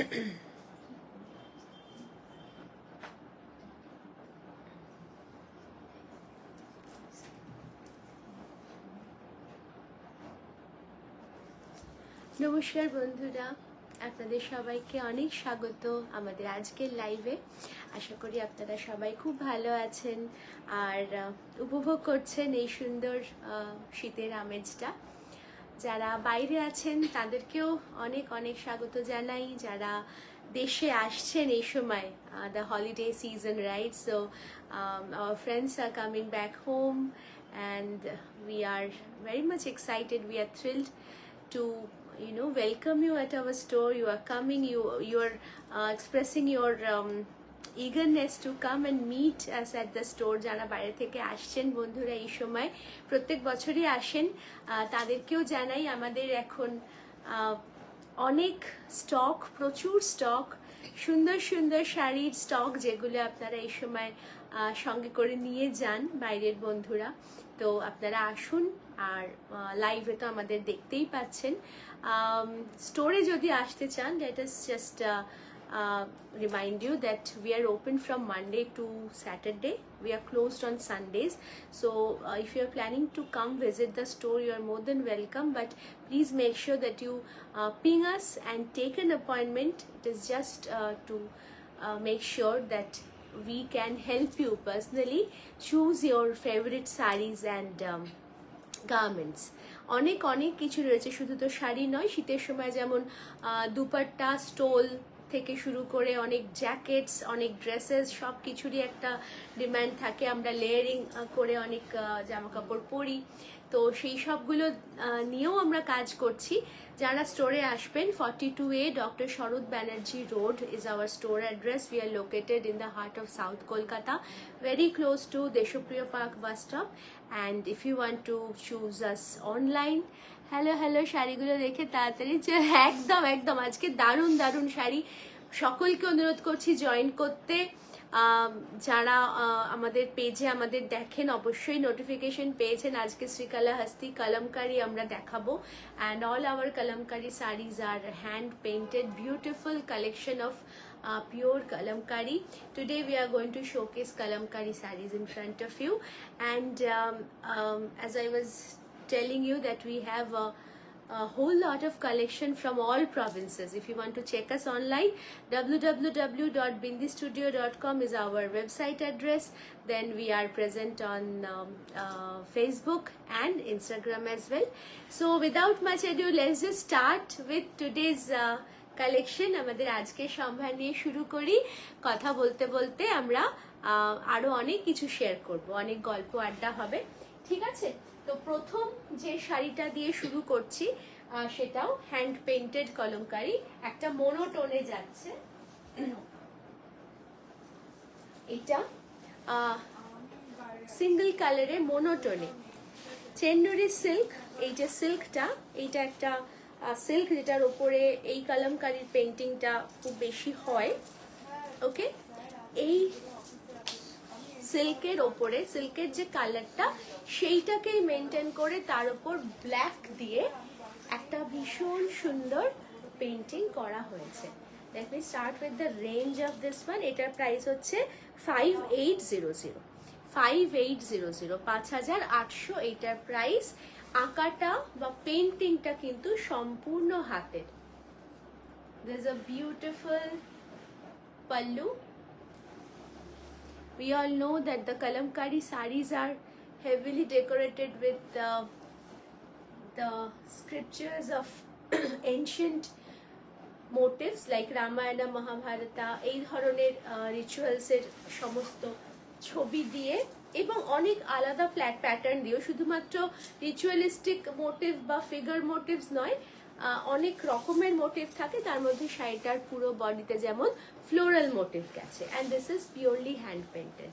নমস্কার বন্ধুরা, আপনাদের সবাইকে অনেক স্বাগত আমাদের আজকের লাইভে। আশা করি আপনারা সবাই খুব ভালো আছেন আর উপভোগ করছেন এই সুন্দর শীতের আমেজটা। যারা বাইরে আছেন তাদেরকেও অনেক অনেক স্বাগত জানাই। যারা দেশে আসছেন এই সময়, the holiday season, right? So our friends are coming back home and we are very much excited. We are thrilled to welcome you at our store. You are coming, you are expressing your eagerness to come and meet us at the store. যারা বাইরে থেকে আসছেন বন্ধুরা এই সময়, প্রত্যেক বছরই আসেন, তাদেরকেও জানাই আমাদের এখন অনেক স্টক, প্রচুর স্টক, সুন্দর সুন্দর শাড়ির স্টক, যেগুলো আপনারা এই সময় সঙ্গে করে নিয়ে যান বাইরের বন্ধুরা। তো আপনারা আসুন, আর লাইভে তো আমাদের দেখতেই পাচ্ছেন। স্টোরে যদি আসতে চান, let us just remind you that we are open from Monday to Saturday. We are closed on Sundays. So if you are planning to come visit the store, you are more than welcome. But please make sure that you ping us and take an appointment. It is just to make sure that we can help you personally choose your favorite sarees and garments. অনেক অনেক কিছু রয়েছে, শুধু তো শাড়ি নয়। শীতের সময় যেমন দুপাট্টা, স্টোল থেকে শুরু করে অনেক জ্যাকেটস, অনেক ড্রেসেস, সব কিছুরই একটা ডিমান্ড থাকে। আমরা লেয়ারিং করে অনেক জামা কাপড় পরি, তো সেই সবগুলো নিয়েও আমরা কাজ করছি। যারা স্টোরে আসবেন, 42A doctor Sarat Banerjee road is our store address. We are located in the heart of South Kolkata, very close to Deshopriya Park bus stop. And if you want to choose us online, hello শাড়িগুলো দেখে তাড়াতাড়ি একদম একদম আজকে দারুণ দারুণ শাড়ি। সকলকে অনুরোধ করছি জয়েন করতে। যারা আমাদের পেজে আমাদের দেখেন, অবশ্যই নোটিফিকেশন পেয়েছেন। আজকে শ্রীকালাহস্তি কলমকারি আমরা দেখাবো, and all our kalamkari sarees are hand painted, beautiful collection of pure kalamkari. Today we are going to showcase kalamkari sarees in front of you, and as I was telling you that we have a whole lot of collection from all provinces. If you want to check us online, www.bindistudio.com is our website address. Then we are present on Facebook and Instagram as well. So without much ado, let's just start with today's collection. আমাদের আজকে সম্ভার নিয়ে শুরু করি। কথা বলতে বলতে আমরা আরো অনেক কিছু শেয়ার করব, অনেক গল্প আড্ডা হবে, ঠিক আছে? তো প্রথম যে শাড়িটা দিয়ে শুরু করছি, সেটাও হ্যান্ড পেইন্টেড কলমকারি, একটা মোনোটোনে যাচ্ছে। এটা সিঙ্গেল কালারে মোনোটোনে চেন্নুরি সিল্ক। এই যে সিল্কটা, এইটা একটা সিল্ক যেটার ওপরে এই কলমকারির পেইন্টিংটা খুব বেশি হয়। ওকে, এই সিল্কের ওপরে, সিল্কের যে কালারটা সেইটাকেই মেনটেন করে তার উপর ব্ল্যাক দিয়ে একটা ভীষণ সুন্দর পেইন্টিং করা হয়েছে। Let me start with the range of this one. এটার প্রাইস হচ্ছে 5800, 5800। এইটার প্রাইস। আঁকাটা বা পেইন্টিংটা কিন্তু সম্পূর্ণ হাতের। This is a beautiful pallu. We all know that the kalamkari sarees are heavily decorated with the scriptures of ancient motifs like Ramayana, Mahabharata, এই ধরনের রিচুয়ালস এর সমস্ত ছবি দিয়ে এবং অনেক আলাদা ফ্ল্যাট প্যাটার্ন দিয়েও। শুধুমাত্র রিচুয়ালিস্টিক মোটিভ বা ফিগার মোটিভস নয়, অনেক রকমের মোটিভ থাকে। তার মধ্যে শাড়িটার পুরো বডিতে যেমন ফ্লোরাল মোটিভ গেছে, and this is purely hand painted.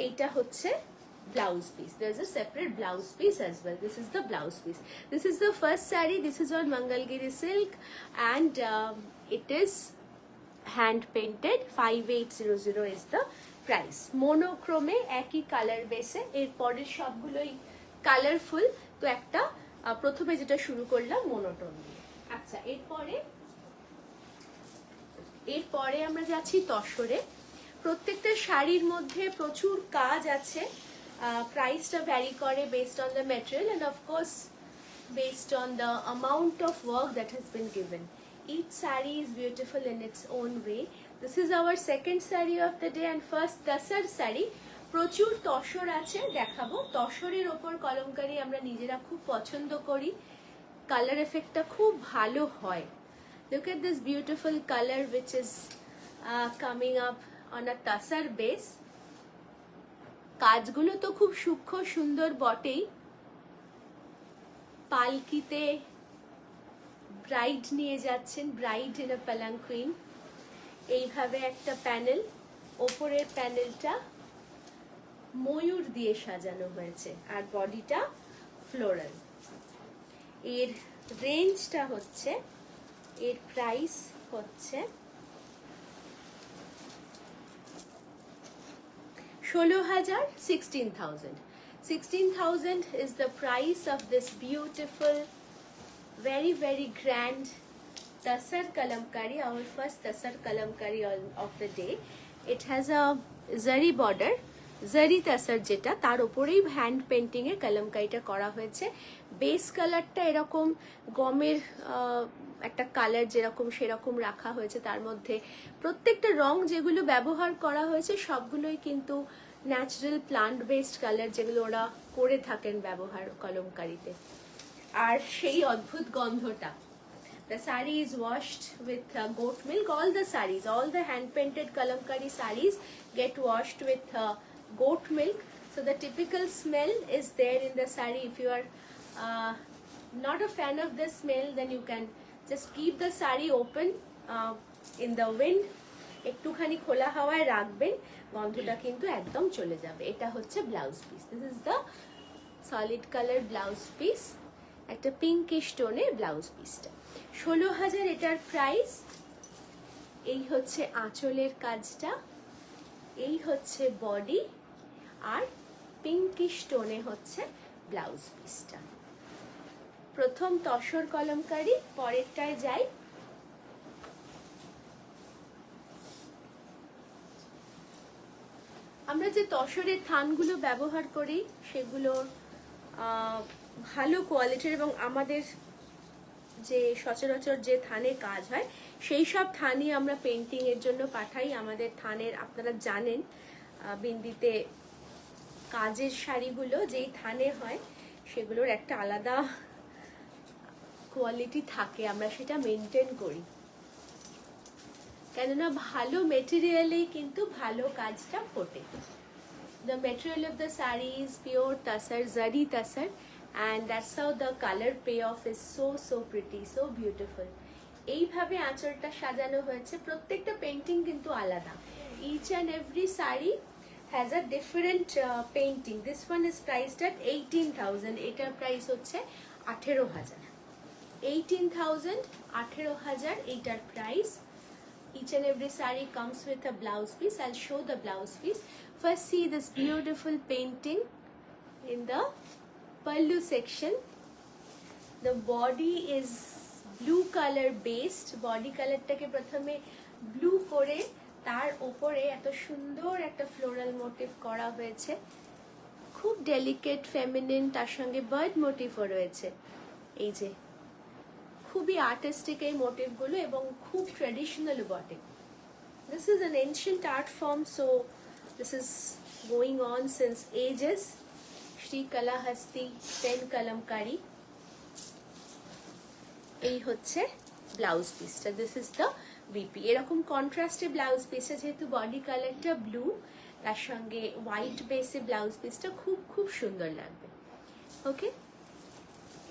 এইটা হচ্ছে blouse piece. there is a separate blouse piece as well. This is the blouse piece. This is the first saree. This is on Mangalgiri silk and it is hand painted. 5800 is the price. Monochrome, একই colour বেসে। এর পরের সবগুলোই colourful. তো একটা প্রথমে যেটা শুরু করলাম মোনোটোন দিয়ে, আচ্ছা, এরপরে আমরা যাচ্ছি তসরে। প্রত্যেকটা শাড়ির মধ্যে প্রচুর কাজ আছে, প্রাইসটা ভ্যারি করে based on the material and of course based on the amount of work that has been given. Each saree is beautiful in its own way. This is our second saree of the day and first tasar saree. প্রচুর তসর আছে, দেখাবো। তসরের ওপর কলমকারি আমরা নিজেরা খুব পছন্দ করি, colour এফেক্টটা খুব ভালো হয়। Look at this beautiful color which is coming up on a tasar base. কাজগুলো তো খুব সূক্ষ্ম সুন্দর বটেই। পালকিতে ব্রাইড নিয়ে যাচ্ছেন, ব্রাইড ইন আ পালাঙ্কুইন। এইভাবে একটা প্যানেল, ওপরের প্যানেলটা ময়ূর দিয়ে সাজানো হয়েছে আর বডিটা ফ্লোরাল। এর রেঞ্জটা হচ্ছে, এর প্রাইস হচ্ছে 16,000, 16,000. 16,000 is the price of this beautiful, very very grand tasar kalamkari, our first tasar kalamkari of the day. It has a zari border, জারি তাসার, যেটা তার উপরেই হ্যান্ড পেন্টিং এ কালামকারিটা করা হয়েছে। বেস কালারটা এরকম গমের একটা কালার যেরকম সেরকম রাখা হয়েছে। তার মধ্যে প্রত্যেকটা রং যেগুলো ব্যবহার করা হয়েছে সবগুলোই কিন্তু ন্যাচারাল প্লান্ট বেসড কালার, যেগুলো ওরা করে থাকেন ব্যবহার কলমকারিতে। আর সেই অদ্ভুত গন্ধটা। The saree is washed with goat milk. All the sarees, all the hand painted kalamkari sarees get washed with goat milk. So the typical smell is there in the saree. If you are not a fan of the smell, then you can just keep the saree open in the wind. একটুখানি খোলা হাওয়ায় রাখবেন, গন্ধটা কিন্তু একদম চলে যাবে। এটা হচ্ছে blouse piece. This is the solid colour blouse piece, একটা পিঙ্কিশ টোনে ব্লাউজ পিসটা। 16,000 এটার প্রাইস। এই হচ্ছে আঁচলের কাজটা, এই হচ্ছে বডি, আর পিঙ্কিশ টোনে হচ্ছে ব্লাউজ পিসটা। প্রথম তসর কলমকারি, পরেরটায় যাই। আমরা যে তসরের থানগুলো ব্যবহার করি সেগুলো ভালো কোয়ালিটির, এবং আমাদের যে সচরাচর যে থানে কাজ হয় সেই সব থানই আমরা পেন্টিং এর জন্য পাঠাই। আমাদের থানের, আপনারা জানেন, বিন্দিতে কাজের শাড়িগুলো যেই থানে হয় সেগুলোর একটা আলাদা কোয়ালিটি থাকে, আমরা সেটা মেনটেন করি, কেননা ভালো মেটেরিয়ালেই কিন্তু ভালো কাজটা ফোটে। The material of the saree is pure tasar, zari tasar, and that's how the color payoff is so pretty, so beautiful. এইভাবে আঁচলটা সাজানো হয়েছে। প্রত্যেকটা পেন্টিং কিন্তু আলাদা। Each and every saree has a different painting. This one is priced at 18,000. এটার price হচ্ছে 18,000। 18,000, 18,000 এইটার price. Each and every saree comes with a blouse piece. I'll show the blouse piece. First, see this beautiful painting in the pallu section. The body is blue color based. Body color টাকে প্রথমে blue করে তার উপরে এত সুন্দর একটা floral motive করা হয়েছে, খুব ডেলিকেট ফেমিনিন, তার সঙ্গে বার্ড মোটিভও রয়েছে। এই যে খুবই আর্টিস্টিক এই মোটিভগুলো, এবং খুব ট্র্যাডিশনাল বটে। This is an ancient art form, so this is going on since ages. Shri Kalahasti Pen Kalamkari. এই হচ্ছে ব্লাউজ পিসটা। This is the BP. এরকম কন্ট্রাস্টে ব্লাউজ পিসটা, যেহেতু বডি কালারটা ব্লু, তার সঙ্গে হোয়াইট বেসে ব্লাউজ পিসটা খুব সুন্দর লাগবে। ওকে,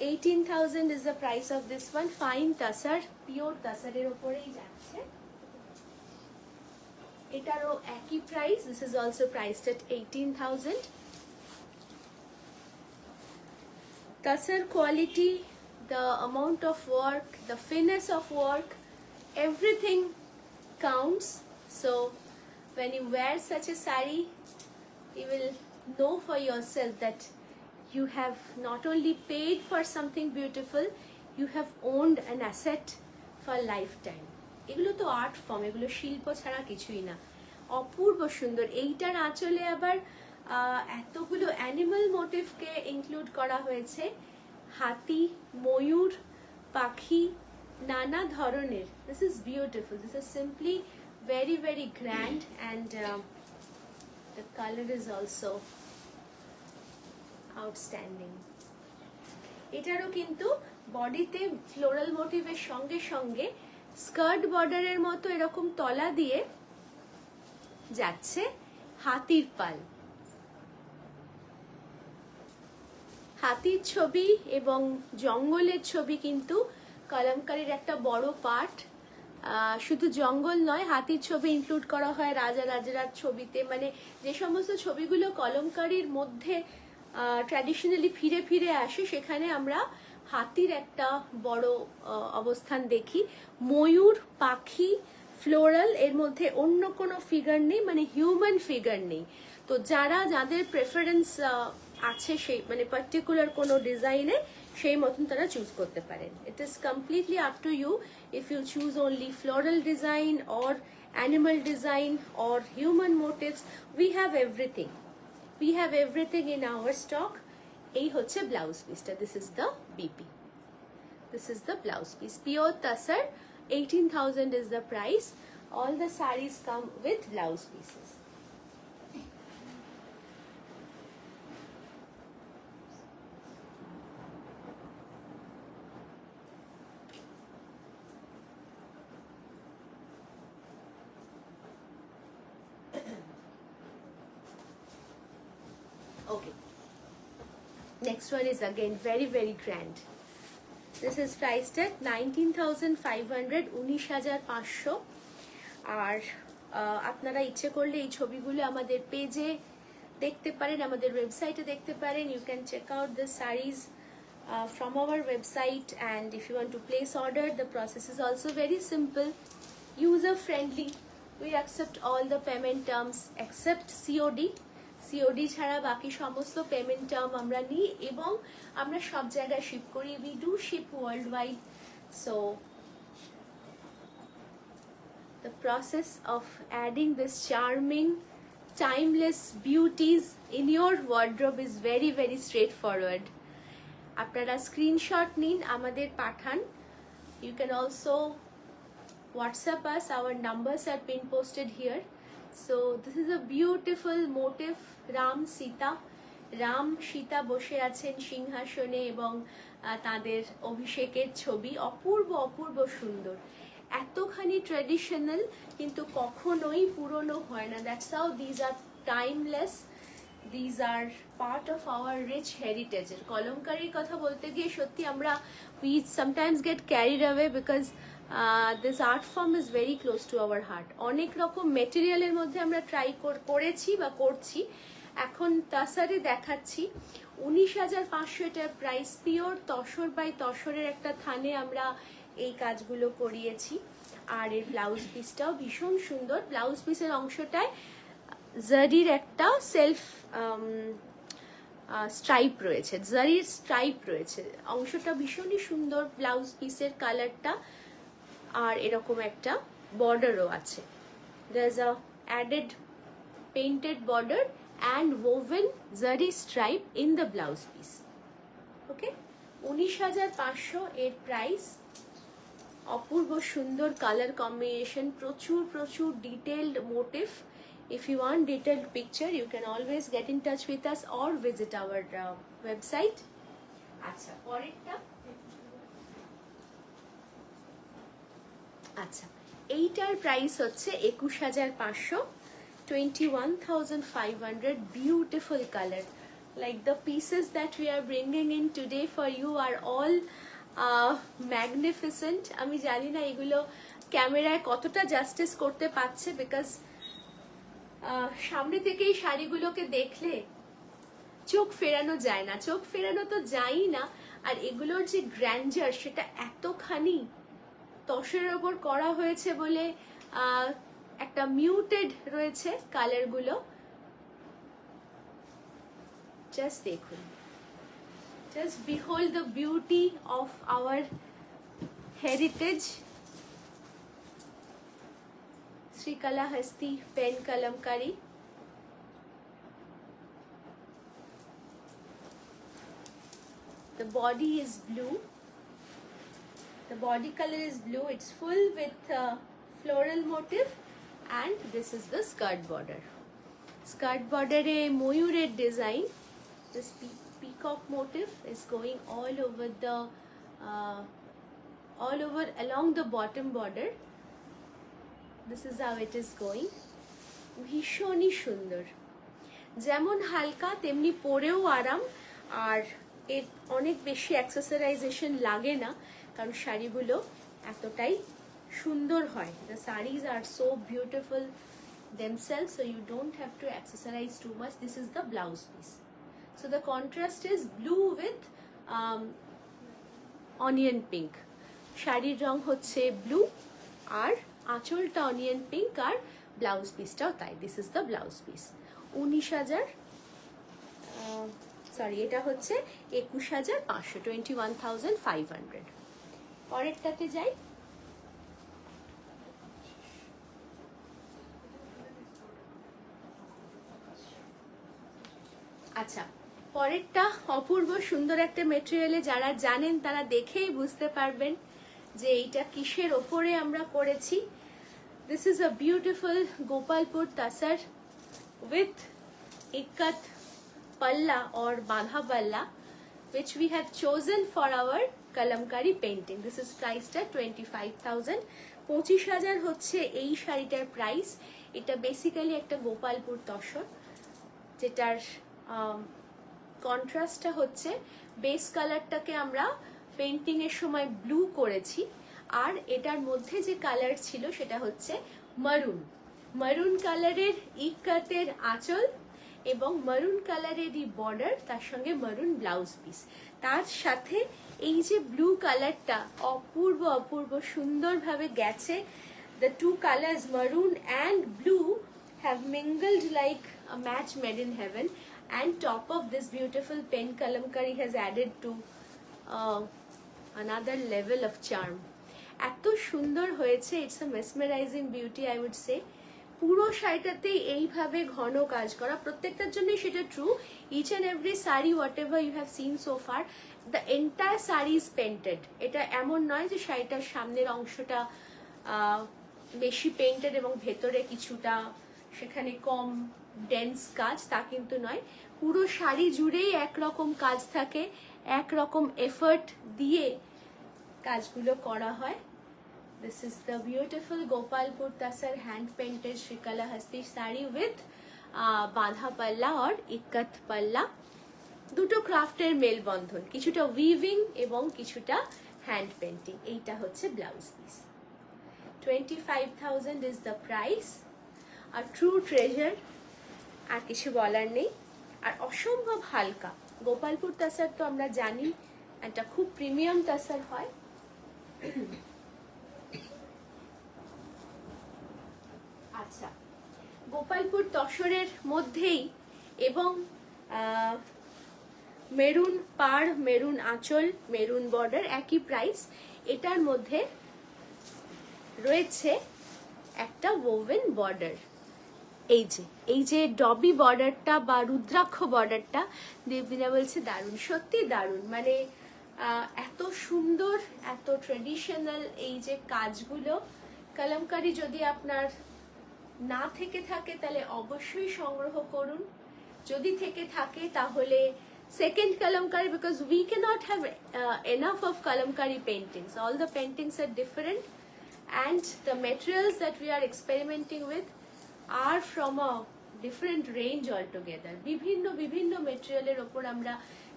18,000 is the price of this one. Fine tasar, pure tasaরের উপরেই যাচ্ছে। এটারও একই price. This is also priced at 18,000. Tasar quality, the amount of work, the finesse of work, everything counts. So when you wear such a saree, you will know for yourself that you have not only paid for something beautiful, you have owned an asset for lifetime. এগুলো তো art form, এগুলো শিল্প ছাড়া কিছুই না। অপূর্ব সুন্দর। এইটার আঁচলে আবার এতগুলো অ্যানিমাল মোটিভকে ইনক্লুড করা হয়েছে, হাতি, ময়ূর, পাখি, নানা ধরনের। This is beautiful, this is simply very very grand, and the color is also outstanding. এটারও কিন্তু বডিতে ফ্লোরাল মোটিভের সঙ্গে সঙ্গে স্কার্ট বর্ডারের মতো এরকম তলা দিয়ে যাচ্ছে হাতির পাল। হাতির ছবি এবং জঙ্গলের ছবি কিন্তু কলমকারীর একটা বড় পার্ট। শুধু জঙ্গল নয়, হাতির ছবি ইনক্লুড করা হয় রাজা রাজার ছবিতে। মানে যে সমস্ত ছবিগুলো কলমকারীর মধ্যে ট্র্যাডিশনালি ফিরে ফিরে আসে, সেখানে আমরা হাতির একটা বড় অবস্থান দেখি। ময়ূর, পাখি, ফ্লোরাল, এর মধ্যে অন্য কোনো ফিগার নেই, মানে হিউম্যান ফিগার নেই। তো যাদের প্রেফারেন্স আছে সেই মানে পার্টিকুলার কোনো ডিজাইনে, সেই মতন তারা চুজ করতে পারেন। It is completely up to you if you choose only floral design or animal design or human motifs. We have everything. We have everything in our stock. এই হচ্ছে ব্লাউজ পিসটা। This is the BP. This is the blouse piece. Pure Tassar, 18,000 is the price. All the sarees come with blouse pieces. Okay, next one is again very very grand. This is priced at 19,500, 19,500। আর আপনারা ইচ্ছে করলে এই ছবিগুলো আমাদের পেজে দেখতে পারেন, আমাদের ওয়েবসাইটে দেখতে পারেন। You can check out the sarees from our website, and if you want to place order, the process is also very simple, user friendly. We accept all the payment terms except COD. COD ছাড়া বাকি সমস্ত payment term আমরা নিই, এবং আমরা সব জায়গায় ship করি। We do ship worldwide. So the process of adding this charming timeless beauties in your wardrobe is very very straightforward. আপনারা স্ক্রিনশট নিন, আমাদের পাঠান। You can also WhatsApp us, our numbers are pin posted here. So this is a beautiful motif, Ram Sita. Ram Sita বসে আছেন সিংহাসনে এবং তাদের অভিষেকের ছবি। অপূর্ব অপূর্ব সুন্দর, এতখানি ট্র্যাডিশনাল কিন্তু কখনোই পুরনো হয় না। That's how these are timeless, these are part of our rich হেরিটেজের। কলমকারীর কথা বলতে গিয়ে সত্যি আমরা we sometimes get carried away because this art form is very close to our heart. অনেক রকম মেটেরিয়ালের মধ্যে আমরা ট্রাই করেছি বা করছি। এখন তাসারে দেখাচ্ছি 19,500 এটার প্রাইস। পিওর তসর বাই তসরের একটা থানে আমরা এই কাজগুলো করিয়েছি। আর এর ব্লাউজ পিসটাও ভীষণ সুন্দর। ব্লাউজ পিসের অংশটায় জারির একটা সেলফ স্ট্রাইপ রয়েছে, জারির স্ট্রাইপ রয়েছে। অংশটা ভীষণই সুন্দর, ব্লাউজ পিসের কালারটা। আর এরকম একটা বর্ডারও আছে। There's a added painted border and woven zari stripe in the blouse piece. Okay, 19,500 এর প্রাইস। অপূর্ব সুন্দর কালার কম্বিনেশন, প্রচুর প্রচুর detailed motif. If you want detailed picture, you can always get in touch with us or visit our website. আচ্ছা, পরেরটা। আচ্ছা, এইটার price হচ্ছে 21,500, 21,500. Beautiful color. Like the pieces that we are bringing in today for you are all magnificent. আমি জানি না এগুলো ক্যামেরায় কতটা জাস্টিস করতে পারছে, বিকজ সামনে থেকে এই শাড়িগুলোকে দেখলে চোখ ফেরানো যায় না, চোখ ফেরানো তো যায়ই না। আর এগুলোর যে গ্র্যান্ডার, সেটা এতখানি তসরের ওপর করা হয়েছে বলে একটা মিউটেড রয়েছে কালারগুলো। জাস্ট দেখুন, Just behold the beauty of our heritage. Srikalahasti pen kalamkari. The body is blue. The body color is blue. It's full with floral motif, and this is the skirt border. Skirt border a moyurer design. This peacock motif is going all over the along the bottom border. This is how it is going. ভীষণই সুন্দর, যেমন হালকা তেমনি পরেও আরাম, আর এর অনেক বেশি অ্যাক্সেসরাইজেশন লাগে না, কারণ শাড়িগুলো এতটাই সুন্দর হয়। The sarees are so beautiful themselves, so you don't have to accessorize too much. This is the blouse piece. So the contrast is blue with onion pink. শাড়ির রং হচ্ছে ব্লু, আর আঁচলটা অনিয়ন পিঙ্ক, আর ব্লাউজ পিসটাও তাই। This is the blouse piece. 19,000, sorry এটা হচ্ছে 21,500, 21,500। পরেরটাতে যাই। আচ্ছা, পরেরটা অপূর্ব সুন্দর একটা মেটেরিয়ালে, যারা জানেন তারা দেখেই বুঝতে পারবেন যে এইটা কিসের ওপরে আমরা করেছি। This is a beautiful Gopalpur Tasar with ikat palla or bandha palla, which we have chosen for our kalamkari painting. This is priced at 25,000. 25,000 হচ্ছে এই শাড়িটার প্রাইস। এটা বেসিক্যালি একটা গোপালপুর তসর, যেটার কন্ট্রাস্টটা হচ্ছে বেস কালারটাকে আমরা পেন্টিং এর সময় ব্লু করেছি, আর এটার মধ্যে যে কালার ছিল সেটা হচ্ছে মারুন। মারুন কালারের ইকাতের আঁচল এবং মারুন কালারেরই বর্ডার, তার সঙ্গে মারুন ব্লাউজ পিস, তার সাথে এই যে ব্লু কালারটা অপূর্ব অপূর্ব সুন্দরভাবে গেছে। The two colors maroon and blue have mingled like a match made in heaven, and top of this beautiful pen kalamkari has added to another level of charm. এত সুন্দর হয়েছে, it's a mesmerising beauty I would say. পুরো শাড়িটাতেই এইভাবে ঘন কাজ করা, প্রত্যেকটার জন্যই সেটা true. Each and every sari whatever you have seen so far, the entire sari is painted. এটা এমন নয় যে শাড়িটার সামনের অংশটা বেশি পেন্টেড এবং ভেতরে কিছুটা সেখানে কম ডেন্স কাজ, তা কিন্তু নয়। পুরো শাড়ি জুড়েই একরকম কাজ থাকে, একরকম এফর্ট দিয়ে কাজগুলো করা হয়। This is the beautiful Gopalpur Tasar hand painted Srikalahasti saree with bandha palla or ikat palla. দুটো ক্রাফটের মেলবন্ধন, কিছুটা উইভিং এবং কিছুটা হ্যান্ড পেন্টিং। এইটা হচ্ছে blouse piece. 25,000 is the price. আর ট্রু ট্রেজার, আর কিছু বলার নেই। আর অসম্ভব হালকা। গোপালপুর তাসার তো আমরা জানি একটা খুব প্রিমিয়াম তাসার হয়। আচ্ছা, গোপালপুর তসরের মধ্যেই এবং মেরুন পাড়, মেরুন আঁচল, মেরুন বর্ডার, একই প্রাইস। এটার মধ্যে রয়েছে একটা ওভেন বর্ডার। এই যে ডবি বর্ডারটা বা রুদ্রাক্ষ বর্ডারটা, দেবদিনা বলছে দারুণ, সত্যি দারুণ। মানে এত সুন্দর, এত ট্রেডিশনাল এই যে কাজগুলো। কালামকারি যদি আপনার না থেকে থাকে তাহলে অবশ্যই সংগ্রহ করুন, যদি থেকে থাকে তাহলে second kalamkari, because we cannot have enough of kalamkari paintings. All the paintings are different, and the materials that we are experimenting with are from a different range altogether. বিভিন্ন মেটেরিয়ালের ওপর আমরা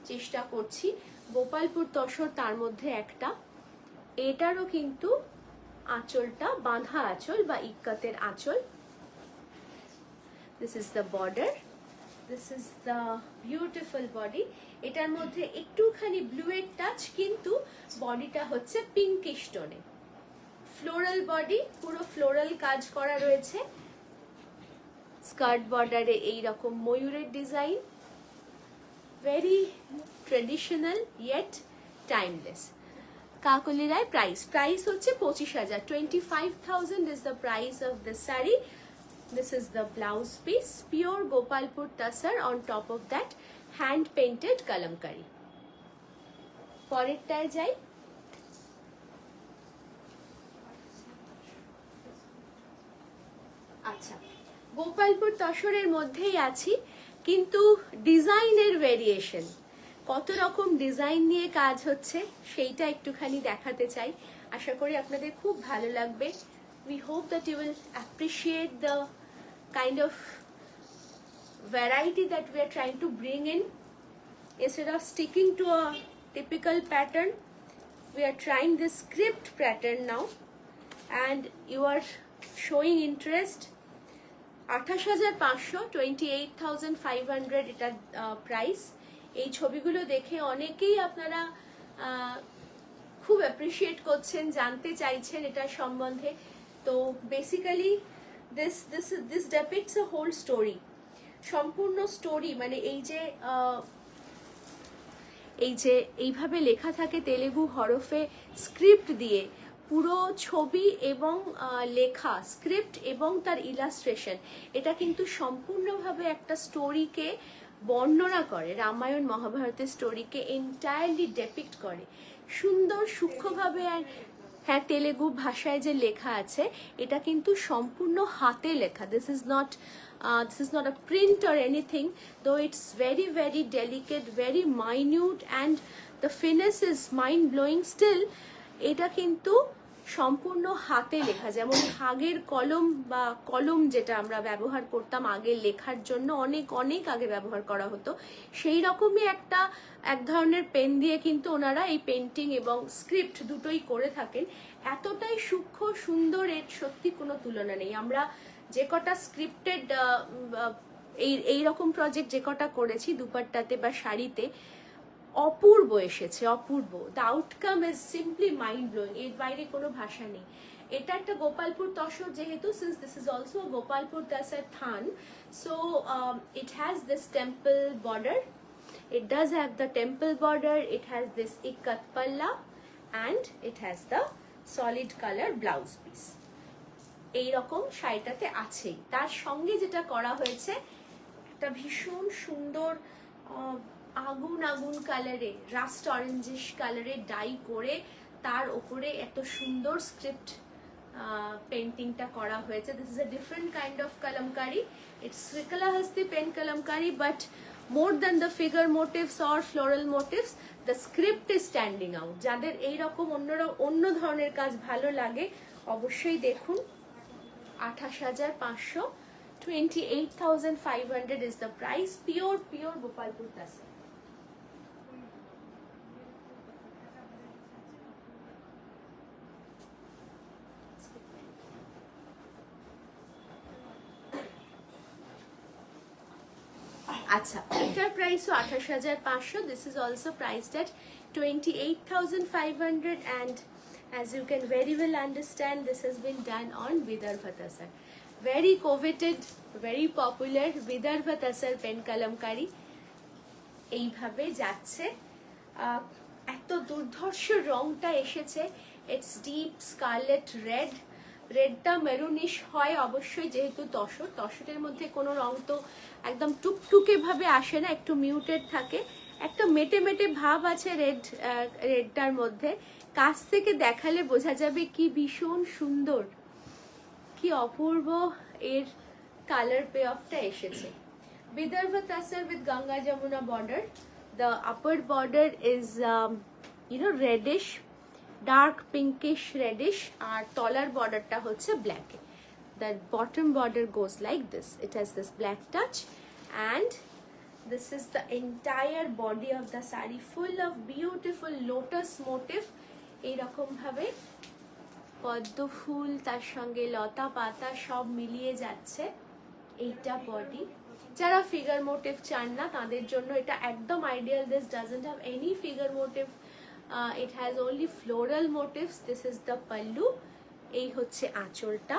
চেষ্টা করছি। গোপালপুর তসর তার মধ্যে একটা। এটারও কিন্তু আঁচলটা বাঁধা আঁচল বা ইক্কাতের আঁচল। This is the border. This is the beautiful body. এটার মধ্যে একটুখানি ব্লু এর টাচ, কিন্তু বডিটা হচ্ছে পিঙ্কিশ টোনে। ফ্লোরাল বডি, পুরো ফ্লোরাল কাজ করা রয়েছে। স্কার্ট বর্ডারে এই রকম ময়ূরের design, very traditional yet timeless. কাকলি রায় প্রাইস হচ্ছে 25,000, 25,000 is the price of this saree. This is the blouse piece, pure Gopalpur tasar, on top of that hand painted kalamkari. পরেরটায় যাই। আচ্ছা, গোপালপুর তসরের মধ্যেই আছি, কিন্তু ডিজাইনের ভেরিয়েশন, কত রকম ডিজাইন নিয়ে কাজ হচ্ছে সেইটা একটুখানি দেখাতে চাই। আশা করি আপনাদের খুব ভালো লাগবে। We hope that you will appreciate the kind of variety that we are trying to bring in. Instead of sticking to a typical pattern, we are trying this script pattern now, and you are showing interest. 28,500, 28,500 এটা price. এই ছবিগুলো দেখে অনেকেই আপনারা খুব appreciate করছেন, জানতে চাইছেন এটার সম্বন্ধে। তো basically this depicts a whole story, সম্পূর্ণ স্টোরি। মানে এই যে এইভাবে লেখা থাকে তেলেগু হরফে স্ক্রিপ্ট দিয়ে, পুরো ছবি এবং লেখা স্ক্রিপ্ট এবং তার ইলাস্ট্রেশন, এটা কিন্তু সম্পূর্ণভাবে একটা স্টোরিকে বর্ণনা করে, রামায়ণ মহাভারতের স্টোরিকে এন্টায়ারলি ডেপিক্ট করে সুন্দর সূক্ষ্মভাবে। আর হ্যাঁ, তেলেগু ভাষায় যে লেখা আছে এটা কিন্তু সম্পূর্ণ হাতে লেখা। This is not a print or anything, though it's very very delicate, very minute, and the finesse is mind blowing still. এটা কিন্তু সম্পূর্ণ হাতে লেখা। যেমন আগের কলম বা কলম যেটা আমরা ব্যবহার করতাম আগে লেখার জন্য, অনেক অনেক আগে ব্যবহার করা হতো, সেই রকমই এক ধরনের পেন দিয়ে কিন্তু ওনারা এই পেন্টিং এবং স্ক্রিপ্ট দুটোই করে থাকেন। এতটাই সূক্ষ্ম সুন্দর, এর সত্যি কোনো তুলনা নেই। আমরা যে কটা স্ক্রিপ্টেড এই রকম প্রজেক্ট যে কটা করেছি দুপাট্টাতে বা শাড়িতে, অপূর্ব এসেছে, অপূর্ব। The outcome is simply mind blowing, এর বাইরে কোনো ভাষা নেই। এটা একটা গোপালপুর তসর যেহেতু, since this is also Gopalpur tussar than, so it has this temple border, it does have the temple border, it has this ikat palla, and it has the solid color blouse piece. এই রকম শাড়িটাতে আছেই। তার সঙ্গে যেটা করা হয়েছে, একটা ভীষণ সুন্দর আগুন আগুন কালারে, রাস্ট অরেঞ্জিশ কালারে ডাই করে তার ওপরে এত সুন্দর স্ক্রিপ্ট পেন্টিংটা করা হয়েছে। This is a different kind of Kalamkari. It's Srikalahasti pen Kalamkari, but more than the figure motifs or floral motifs, the script is standing out. যাদের এই রকম অন্য ধরনের কাজ ভালো লাগে অবশ্যই দেখুন। 28,500, 28,500 is the price, pure Gopalpur tasar. আচ্ছা, এটার প্রাইসও 28,500। This is also priced at 28,500, and as you can very well understand, this has been done on Vidarbha tasar, very coveted, very popular Vidarbha tasar pen kalamkari। এইভাবে যাচ্ছে, এত দুর্ধর্ষ রংটা এসেছে। It's deep scarlet red, রেডটা maroonish হয় অবশ্যই, যেহেতু তসরের মধ্যে কোনো রং তো একদম টুকটুকে ভাবে আসে না, একটু মিউটেড থাকে, একটা মেটে মেটে ভাব আছে রেডটার মধ্যে। কাছ থেকে দেখালে বোঝা যাবে কি ভীষণ সুন্দর, কি অপূর্ব এর কালার পে অফটা এসেছে। Vidarbha tasar with Ganga Jamuna border. The upper border is reddish, dark pinkish reddish, আর তলার বর্ডারটা হচ্ছে black. The bottom border goes like this. It has this black touch, and this is the entire body of the saree, full of beautiful lotus motif. এই রকম ভাবে পদ্ম ফুল তার সঙ্গে লতা পাতা সব মিলিয়ে যাচ্ছে। এইটা বডি। যারা ফিগার মোটিভ চান না তাদের জন্য এটা একদম ideal. This doesn't have any figure motif, it has only floral motifs. This is the pallu, এই হচ্ছে আঁচলটা।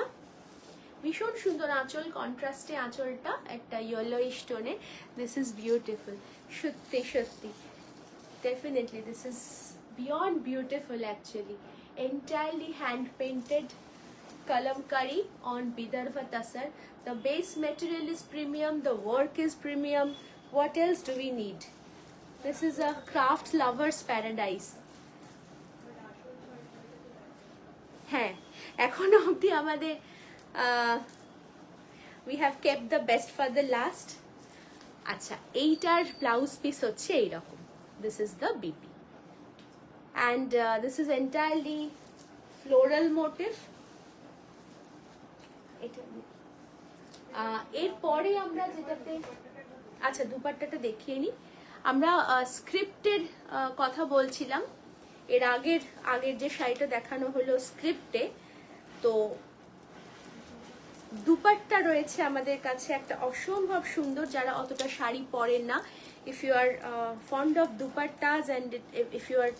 ভীষণ সুন্দর আঁচল, কন্ট্রাস্টে আঁচলটা একটা ইয়েলোইশ টোনে। দিস ইজ বিউটিফুল, সত্যি সত্যি definitely this is beyond beautiful actually. Entirely hand painted kalamkari on Vidarbha Tasar. The base material is premium, the work is premium. What else do we need? This is a craft lover's paradise. হ্যাঁ, এখনো অবধি আমাদের we have kept the best for the last. আচ্ছা, এইটার blouse piece হচ্ছে এইরকম। This is the BP and this is entirely floral motif. এরপরে আমরা যেটাতে, আচ্ছা দুপাট্টাটা দেখিয়ে নিই। আমরা স্ক্রিপ্টের কথা বলছিলাম, এর আগের যে শাড়িটা দেখানো হলো স্ক্রিপ্টে, তো দুপাট্টা রয়েছে আমাদের কাছে একটা অসম্ভব সুন্দর। যারা অতটা শাড়ি পরেন না, if you are fond of dupattas and if you are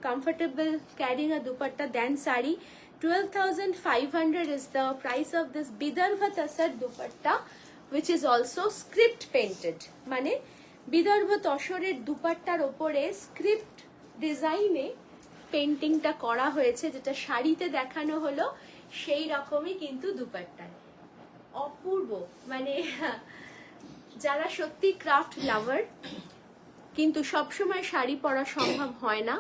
comfortable carrying a dupatta than sari, 12,500 is the price of this Vidarbha Tasar dupatta, which is also script painted. মানে বিদর্ভ তসরের দুপাট্টার ওপরে স্ক্রিপ্ট ডিজাইনে পেন্টিংটা করা হয়েছে, যেটা শাড়িতে দেখানো হলো সেই রকমই কিন্তু দুপাট্টায়। অপূর্ব, মানে যারা সত্যি ক্রাফট লাভার কিন্তু সবসময় শাড়ি পরা সম্ভব হয় না,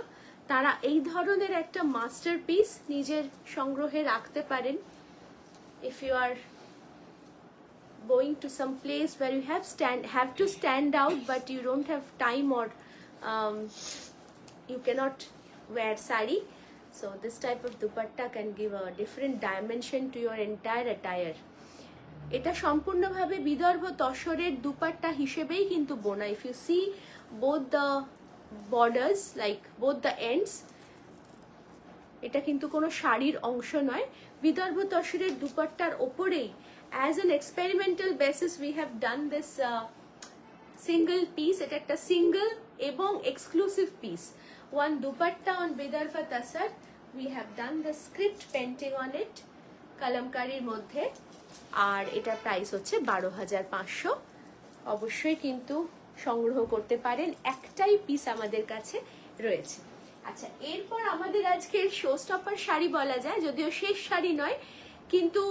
তারা এই ধরনের একটা মাস্টারপিস নিজের সংগ্রহে রাখতে পারেন। If you are going to some place where you have to stand out but you don't have time or you cannot wear sari, so this type of dupatta can give a different dimension to your entire attire. এটা সম্পূর্ণভাবে বিদর্ভ তসরের দুপাট্টা হিসেবেই কিন্তু বোনা। If you see both the borders, like both the ends, এটা কিন্তু কোনো শাড়ির অংশ নয়। বিদর্ভ তসরের দুপাট্টার ওপরেই as an experimental basis we have done this single piece. এটা একটা সিঙ্গেল এবং exclusive piece, one dupatta on Vidarbha Tasar. We have done the script painting on it কালামকারীর মধ্যে, আর এটার প্রাইস হচ্ছে 12,500। অবশ্যই কিন্তু সংগ্রহ করতে পারেন, একটাই পিস আমাদের কাছে রয়েছে। আচ্ছা, এরপর আমাদের আজকের শো স্টপার শাড়ি বলা যায়, যদিও শেষ শাড়ি নয়, কিন্তু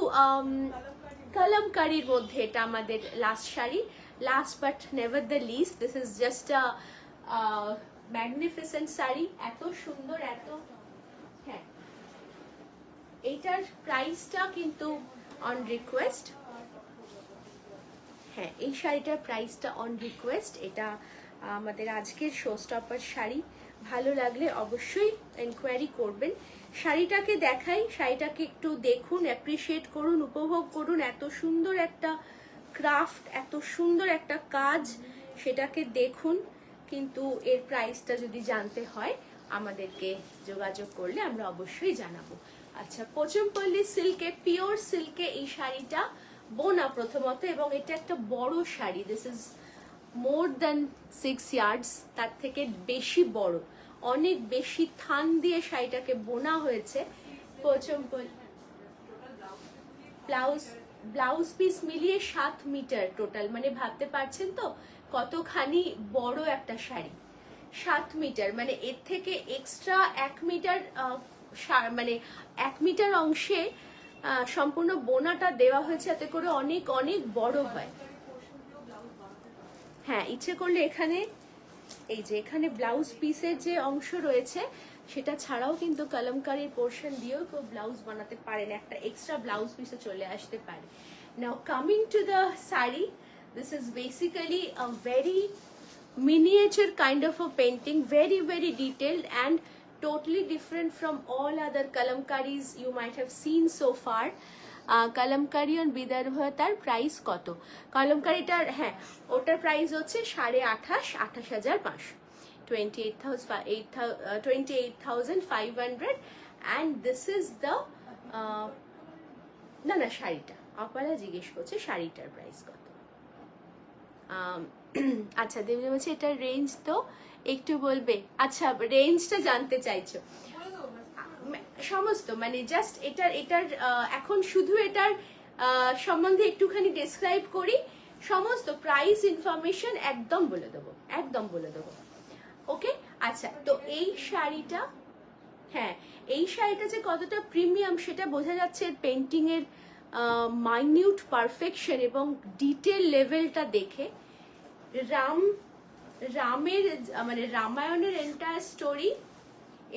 কালামকারীর মধ্যে এটা আমাদের last sari. Last but never the least, this is just a magnificent sari, এত সুন্দর, এত, হ্যাঁ এইটার প্রাইসটা কিন্তু অন রিকোয়েস্ট। হ্যাঁ, এই শাড়িটার প্রাইসটা অন রিকোয়েস্ট। এটা আমাদের আজকের শো স্টপার শাড়ি। ভালো লাগলে অবশ্যই এনকোয়ারি করবেন। শাড়িটাকে দেখাই, শাড়িটাকে একটু দেখুন, অ্যাপ্রিসিয়েট করুন, উপভোগ করুন। এত সুন্দর একটা ক্রাফট, এত সুন্দর একটা কাজ, সেটাকে দেখুন। কিন্তু এর প্রাইসটা যদি জানতে হয় আমাদেরকে যোগাযোগ করলে আমরা অবশ্যই জানাবো। আচ্ছা, পোচমপল্লী সিল্কে, পিওর সিল্কে এই শাড়িটা বোনা প্রথমত, এবং এটা একটা বড় sari. This is more than 6 ইয়ার্ডস, তার থেকে বেশি বড়, অনেক বেশি থান দিয়ে শাড়িটাকে বোনা হয়েছে। পোচমপল্লী ব্লাউজ পিস মিলিয়ে 7 মিটার টোটাল, মানে ভাবতে পারছেন তো কতখানি বড় একটা শাড়ি। 7 মিটার, মানে এর থেকে এক্সট্রা 1 মিটার, মানে 1 মিটার অংশে সম্পূর্ণ বোনাটা দেওয়া হয়েছে, যাতে করে অনেক অনেক বড় হয়। হ্যাঁ, ইচ্ছে করলে এখানে এই যে এখানে ব্লাউজ পিসের যে অংশ রয়েছে সেটা ছাড়াও কিন্তু কলমকারীর পোর্শন দিয়েও কেউ ব্লাউজ বানাতে পারেন, একটা এক্সট্রা ব্লাউজ পিসে চলে আসতে পারে। নাও coming to the sari, this is basically a very miniature kind of a painting, very very detailed and totally different from all other kalamkaris you might have seen so far. Kalamkari on Vidarbha, তার price কত? কালামকারিটার, হ্যাঁ ওটার price হচ্ছে 28,500, 28,500 and this is the না শাড়িটা আপনারা জিজ্ঞেস করছে শাড়িটার প্রাইস কত। আচ্ছা, দেবী বলছে এটার রেঞ্জ তো একটু বলবে। আচ্ছা, রেঞ্জটা জানতে চাইছো? সমস্ত মানে জাস্ট এটার এটার এখন শুধু এটার সম্বন্ধে একটুখানি ডেসক্রাইব করি, সমস্ত প্রাইস ইনফরমেশন একদম বলে দেবো, একদম বলে দেবো। ওকে, আচ্ছা, তো এই শাড়িটা, হ্যাঁ এই শাড়িটা যে কতটা প্রিমিয়াম সেটা বোঝা যাচ্ছে এর পেন্টিং এর মাইনিউট পারফেকশন এবং ডিটেল লেভেলটা দেখে। রামের মানে রামায়ণের এন্টায়ার স্টোরি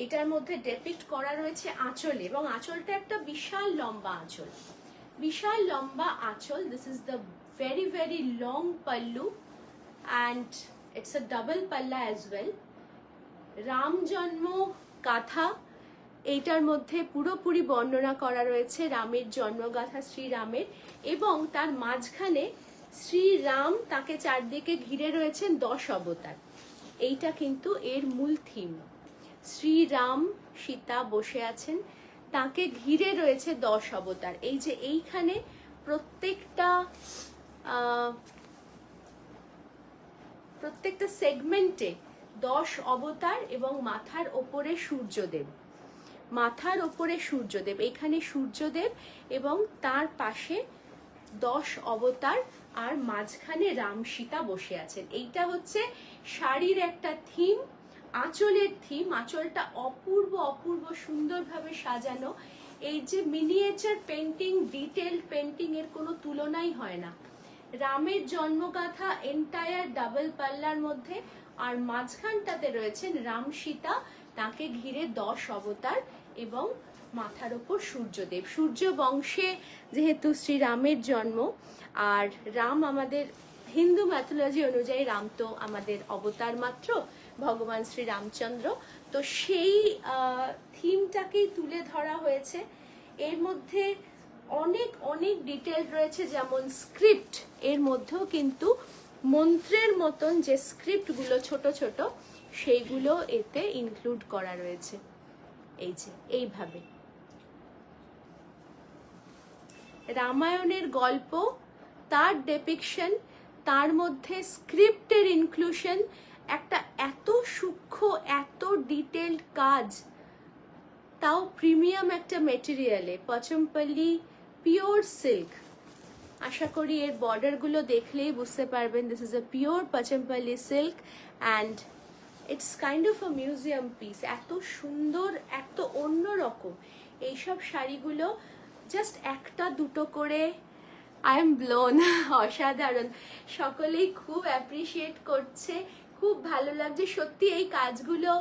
এটার মধ্যে ডেপিক্ট করা রয়েছে আঁচলে, এবং আঁচলটা একটা বিশাল লম্বা আঁচল, বিশাল লম্বা আঁচল। This is the very very long pallu and it's a double পাল্লা অ্যাজ ওয়েল। রাম জন্ম গাথা এইটার মধ্যে পুরোপুরি বর্ণনা করা রয়েছে রামের জন্মগাথা শ্রীরামের, এবং তার মাঝখানে শ্রীরাম তাকে চারদিকে ঘিরে রয়েছেন 10 অবতার। এইটা কিন্তু এর মূল থিম। শ্রীরাম সীতা বসে আছেন, তাকে ঘিরে রয়েছে 10 অবতার। এই যে এইখানে প্রত্যেকটা সেগমেন্টে 10 অবতার এবং মাথার ওপরে সূর্যদেব, মাথার ওপরে সূর্যদেব, এখানে সূর্যদেব এবং তার পাশে 10 অবতার, আর মাঝখানে রাম সীতা বসে আছেন। এইটা হচ্ছে শাড়ির একটা থিম, আঁচলের থিম। আঁচলটা অপূর্ব অপূর্ব সুন্দরভাবে সাজানো। এই যে মিনিয়েচার পেন্টিং, ডিটেল পেন্টিং এর কোনো তুলনাই হয় না। রামের জন্মগাথা এন্টায়ার ডাবল পাল্লার মধ্যে, আর মাঝখানটাতে রয়েছেন রাম সীতা, তাকে ঘিরে 10 অবতার এবং মাথার ওপর সূর্যদেব। সূর্য বংশে যেহেতু শ্রীরামের জন্ম, আর রাম আমাদের হিন্দু ম্যাথোলজি অনুযায়ী রাম তো আমাদের অবতার মাত্র, ভগবান শ্রী রামচন্দ্র, তো সেই থিমটাকেই তুলে ধরা হয়েছে। এর মধ্যে অনেক অনেক ডিটেল রয়েছে, যেমন স্ক্রিপ্ট, এর মধ্যেও কিন্তু মন্ত্রের মতন যে স্ক্রিপ্টগুলো ছোট ছোট সেইগুলো এতে ইনক্লুড করা রয়েছে। এই যে এইভাবে রামায়ণের গল্প, তার ডেপিকশন, তার মধ্যে স্ক্রিপ্টের ইনক্লুশন, একটা এত সূক্ষ্ম এত ডিটেলড কাজ, তাও প্রিমিয়াম একটা মেটেরিয়ালে, পচমপল্লি পিওর সিল্ক। আশা করি এর বর্ডারগুলো দেখলেই বুঝতে পারবেন this is a pure Pochampally silk and it's kind of a museum piece. এত সুন্দর, এত অন্যরকম এইসব শাড়িগুলো, জাস্ট একটা দুটো করে আই এম ব্লোন, অসাধারণ। সকলেই খুব অ্যাপ্রিসিয়েট করছে, খুব ভালো লাগছে সত্যি। এই কাজগুলো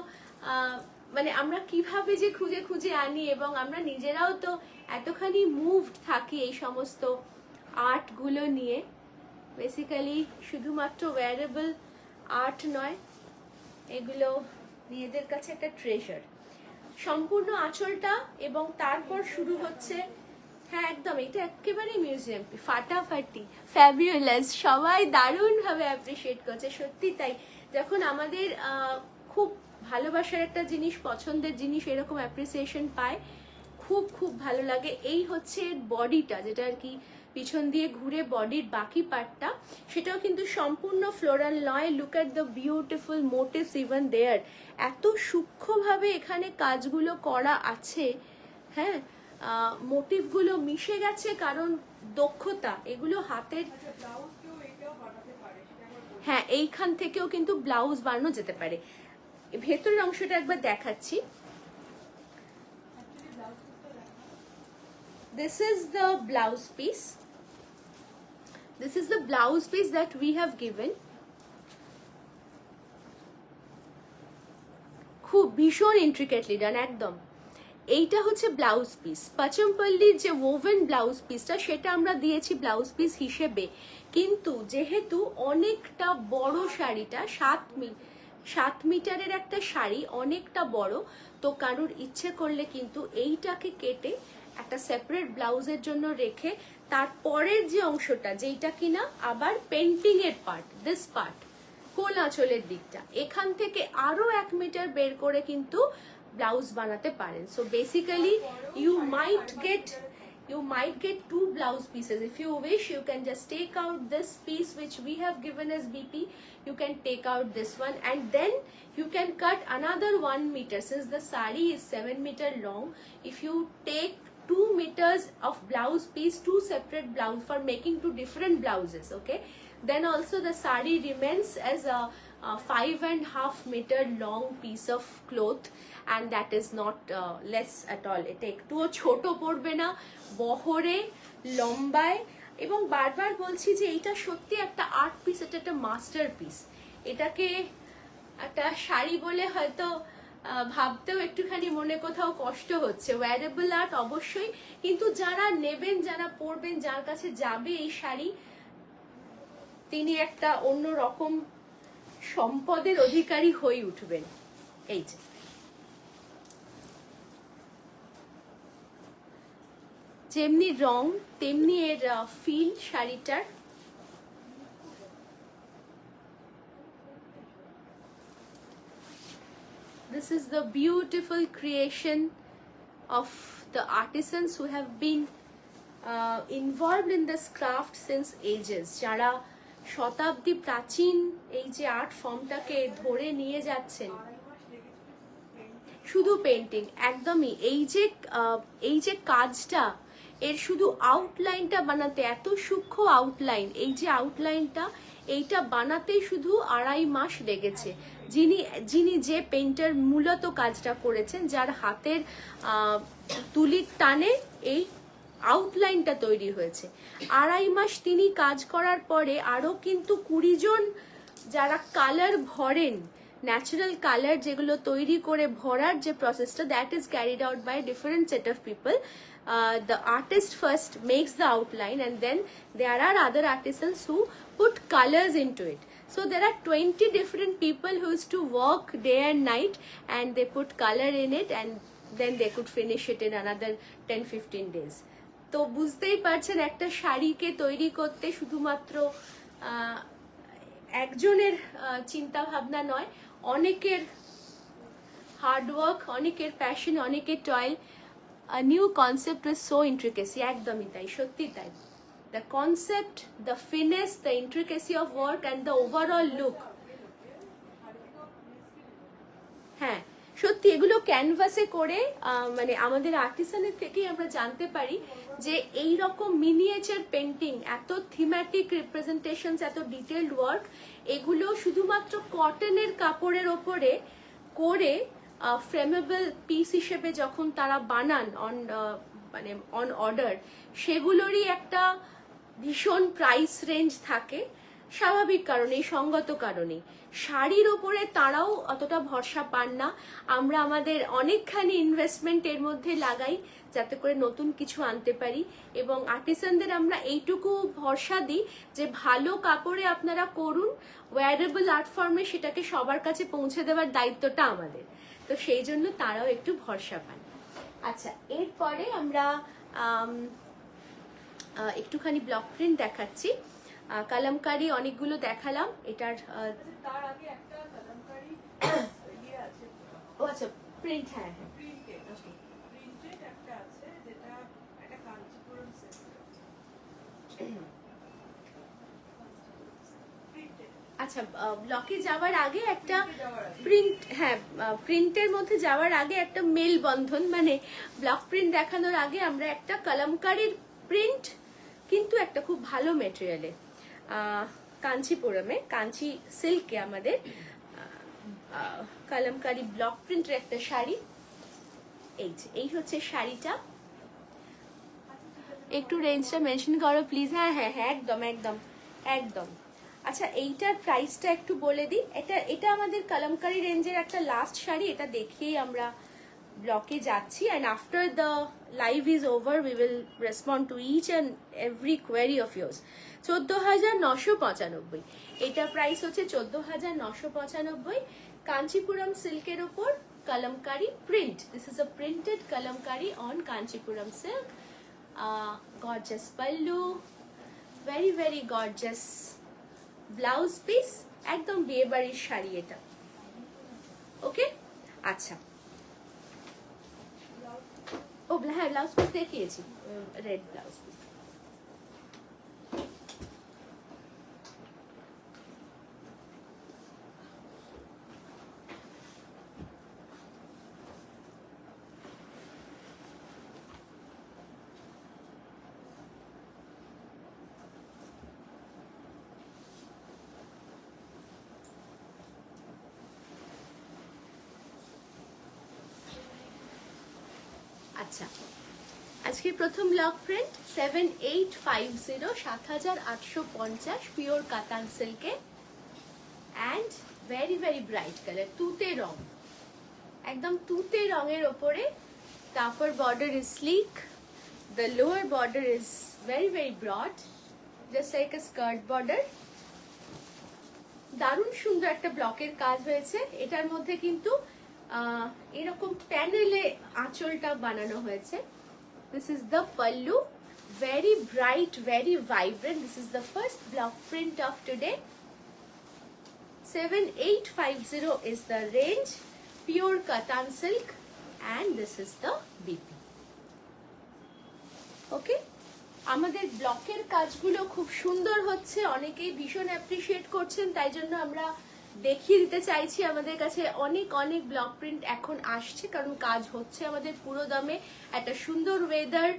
মানে আমরা কিভাবে যে খুঁজে খুঁজে আনি, এবং আমরা নিজেরাও তো এতখানি মুভড থাকি এই সমস্ত আর্টগুলো নিয়ে। বেসিক্যালি শুধুমাত্র ওয়্যারেবল আর্ট নয়, এগুলো নিজেদের কাছে একটা ট্রেজার। সম্পূর্ণ আঁচলটা, এবং তারপর শুরু হচ্ছে, হ্যাঁ একদম এটা একেবারেই মিউজিয়াম, ফাটাফাটি, ফ্যাবিউলাস, সবাই দারুণভাবে অ্যাপ্রিসিয়েট করছে। সত্যি তাই, যখন আমাদের খুব ভালোবাসার একটা জিনিস, পছন্দের জিনিস এরকম অ্যাপ্রিসিয়েশন পায়, খুব খুব ভালো লাগে। এই হচ্ছে বডিটা, যেটা আর কি পিছন দিয়ে ঘুরে বডির বাকি পার্টটা, সেটাও কিন্তু সম্পূর্ণ ফ্লোরাল নয়। Look at the beautiful motifs even there. এত সূক্ষ্মভাবে এখানে কাজগুলো করা আছে, হ্যাঁ মোটিভগুলো মিশে গেছে, কারণ দক্ষতা, এগুলো হাতের। হ্যাঁ এইখান থেকেও কিন্তু ব্লাউজ বানানো যেতে পারে। ভেতরের অংশটা একবার দেখাচ্ছি। This is the blouse piece. This is the blouse piece that we have given. খুব ভীষণ ইন্ট্রিকেটলি ডান একদম। এইটা হচ্ছে ব্লাউজ পিস। পচমপল্লির যে ওভেন ব্লাউজ পিসটা, সেটা আমরা দিয়েছি ব্লাউজ পিস হিসেবে, কিন্তু যেহেতু অনেকটা বড় শাড়িটা, 7 মিটারের একটা শাড়ি, অনেকটা বড়, তো কারুর ইচ্ছে করলে কিন্তু এইটাকে কেটে একটা সেপারেট ব্লাউজের জন্য রেখে, তারপরের যে অংশটা, যেইটা কিনা আবার পেন্টিং এর পার্ট, দিস পার্ট কোল আঁচলের দিকটা, এখান থেকে আরো 1 মিটার বের করে কিন্তু ব্লাউজ বানাতে পারেন। So basically you might get 2 blouse pieces. If you wish, you can just take out this piece which we have given as BP. You can take out this one, and then you can cut another 1 meter. Since the sari is 7 meter long, if you take 2 meters of blouse piece, 2 separate blouse for making 2 different blouses, okay, then also the sari remains as a 5.5 meter long piece of cloth, and that is not less at all. এটা একটুও ছোট পড়বে না, বহরে লম্বায়, এবং বারবার বলছি যে এইটা সত্যি একটা আর্ট পিস, এটা একটা মাস্টার পিস। এটাকে একটা শাড়ি বলে হয়তো ভাবতেও একটুখানি মনে কোথাও কষ্ট হচ্ছে। ওয়্যারেবল আর্ট অবশ্যই, কিন্তু যারা নেবেন, যারা পরবেন, যার কাছে যাবে এই শাড়ি, তিনি একটা অন্য রকম সম্পদের অধিকারী হয়ে উঠবেন। এই যে যেমনি রং তেমনি এর ফিল শাড়িটার। This is the beautiful creation of the artisans who have been involved in this craft since ages. যারা শতাব্দী প্রাচীন এই যে আর্ট ফর্মটাকে ধরে নিয়ে যাচ্ছেন। শুধু পেন্টিং একদমই, এই যে কাজটা, এর শুধু আউটলাইনটা বানাতে, এত সূক্ষ্ম আউটলাইন, এই যে আউটলাইনটা, এইটা বানাতেই শুধু 2.5 মাস লেগেছে। যিনি যে পেইন্টার মূলত কাজটা করেছেন, যার হাতের তুলির টানে এই আউটলাইনটা তৈরি হয়েছে, 2.5 মাস তিনি কাজ করার পরে আরো কিন্তু 20 জন যারা কালার ভরেন, ন্যাচারাল কালার যেগুলো তৈরি করে ভরার যে প্রসেসটা, that is carried out by different set of people. The artist first makes the outline, and then there are other artisans who put colors into it. So there are 20 different people who used to work day and night, and they put color in it, and then they could finish it in another 10-15 days. তো বুঝতেই পারছেন, একটা শাড়িকে তৈরি করতে শুধুমাত্র একজনের চিন্তা ভাবনা নয়, অনেকের হার্ডওয়ার্ক, অনেকের প্যাশন, অনেকের toil. A new concept with so intricacy, একদমই তাই, সত্যি তাই। The concept, the finesse, the intricacy of work and the overall look, হ্যাঁ সত্যি এগুলো ক্যানভাসে করে মানে আমাদের আর্টিসানের থেকেই আমরা জানতে পারি যে এই রকম মিনিয়েচার পেন্টিং, এত থিম্যাটিক রিপ্রেজেন্টেশনস, এত ডিটেইলড ওয়ার্ক, এগুলো শুধুমাত্র কটনের কাপড়ের ওপরে করে ফ্রেমেবল পিস হিসেবে যখন তারা বানান অন অর্ডার, সেগুলোরই একটা ভীষণ প্রাইস রেঞ্জ থাকে, স্বাভাবিক কারণেই, সঙ্গত কারণেই। শাড়ির ওপরে তারাও অতটা ভরসা পান না। আমরা আমাদের অনেকখানি ইনভেস্টমেন্ট এর মধ্যে লাগাই যাতে করে নতুন কিছু আনতে পারি, এবং আর্টিসানদের আমরা এইটুকু ভরসা দিই যে ভালো কাপড়ে আপনারা করুন, ওয়্যারেবল আর্ট ফর্মে সেটাকে সবার কাছে পৌঁছে দেওয়ার দায়িত্বটা আমাদের। তো সেই জন্য তারাও একটু ভরসা পান। আচ্ছা, এরপরে আমরা একটুখানি ব্লক প্রিন্ট দেখাচ্ছি। কালামকারি অনেকগুলো দেখালাম, এটার তার আগে একটা কালামকারি আছে। ও আচ্ছা, প্রিন্ট, হ্যাঁ হ্যাঁ, প্রিন্টেড একটা আছে, যেটা একটা কাঞ্চিপুরম আচ্ছা ব্লকে যাওয়ার আগে একটা প্রিন্ট, হ্যাঁ প্রিন্টের মধ্যে যাওয়ার আগে একটা মেল বন্ধন, মানে ব্লক প্রিন্ট দেখানোর আগে আমরা একটা কালামকারির প্রিন্ট, কিন্তু একটা খুব ভালো মেটেরিয়ালে, কাঞ্চিপুরমে, কাঞ্চি সিল্কে আমাদের কালামকারি ব্লক প্রিন্টের একটা শাড়ি। এই হচ্ছে শাড়িটা। একটু রেঞ্জটা মেনশন করো প্লিজ। হ্যাঁ হ্যাঁ হ্যাঁ, একদম একদম একদম। আচ্ছা, এইটার প্রাইসটা একটু বলে দিই। এটা আমাদের কালামকারি রেঞ্জের একটা লাস্ট শাড়ি, এটা দেখিয়েই আমরা ব্লকে যাচ্ছি, and after the live is over we will respond to each and every query of yours. 14,995, এটার প্রাইস হচ্ছে 14,995। কাঞ্চিপুরম সিল্কের ওপর Kalamkari print, this is a printed Kalamkari on Kanchipuram silk. Gorgeous pallu, very very gorgeous blouse piece, একদম বিয়ে বাড়ির শাড়ি এটা। ওকে, আচ্ছা ও হ্যাঁ, ব্লাউজ পিস দেখিয়েছি, রেড ব্লাউজ পিস। আচ্ছা, আজকে প্রথম block print 7850, 7850 pure Katan সিল্কে and very very bright colour, তুতে রং, একদম তুতে রঙের ওপরে। তারপর border is sleek, the lower border is very very broad, just like a skirt border. দারুণ সুন্দর একটা ব্লকের কাজ হয়েছে। এটার মধ্যে কিন্তু এরকম প্যানেলে আঁচলটা বানানো হয়েছে। This is the pallu, very bright, very vibrant. This is the first block print of today. 7850 is the range, pure katan silk, and this is the BP. Okay? আমাদের ব্লকের কাজগুলো খুব সুন্দর হচ্ছে, অনেকেই ভীষণ অ্যাপ্রিশিয়েট করছেন, তাই জন্য আমরা দেখিয়ে দিতে চাইছি। আমাদের কাছে অনেক অনেক ব্লক প্রিন্ট এখন আসছে, কারণ কাজ হচ্ছে আমাদের পুরো দমে। একটা সুন্দর ওয়েদার,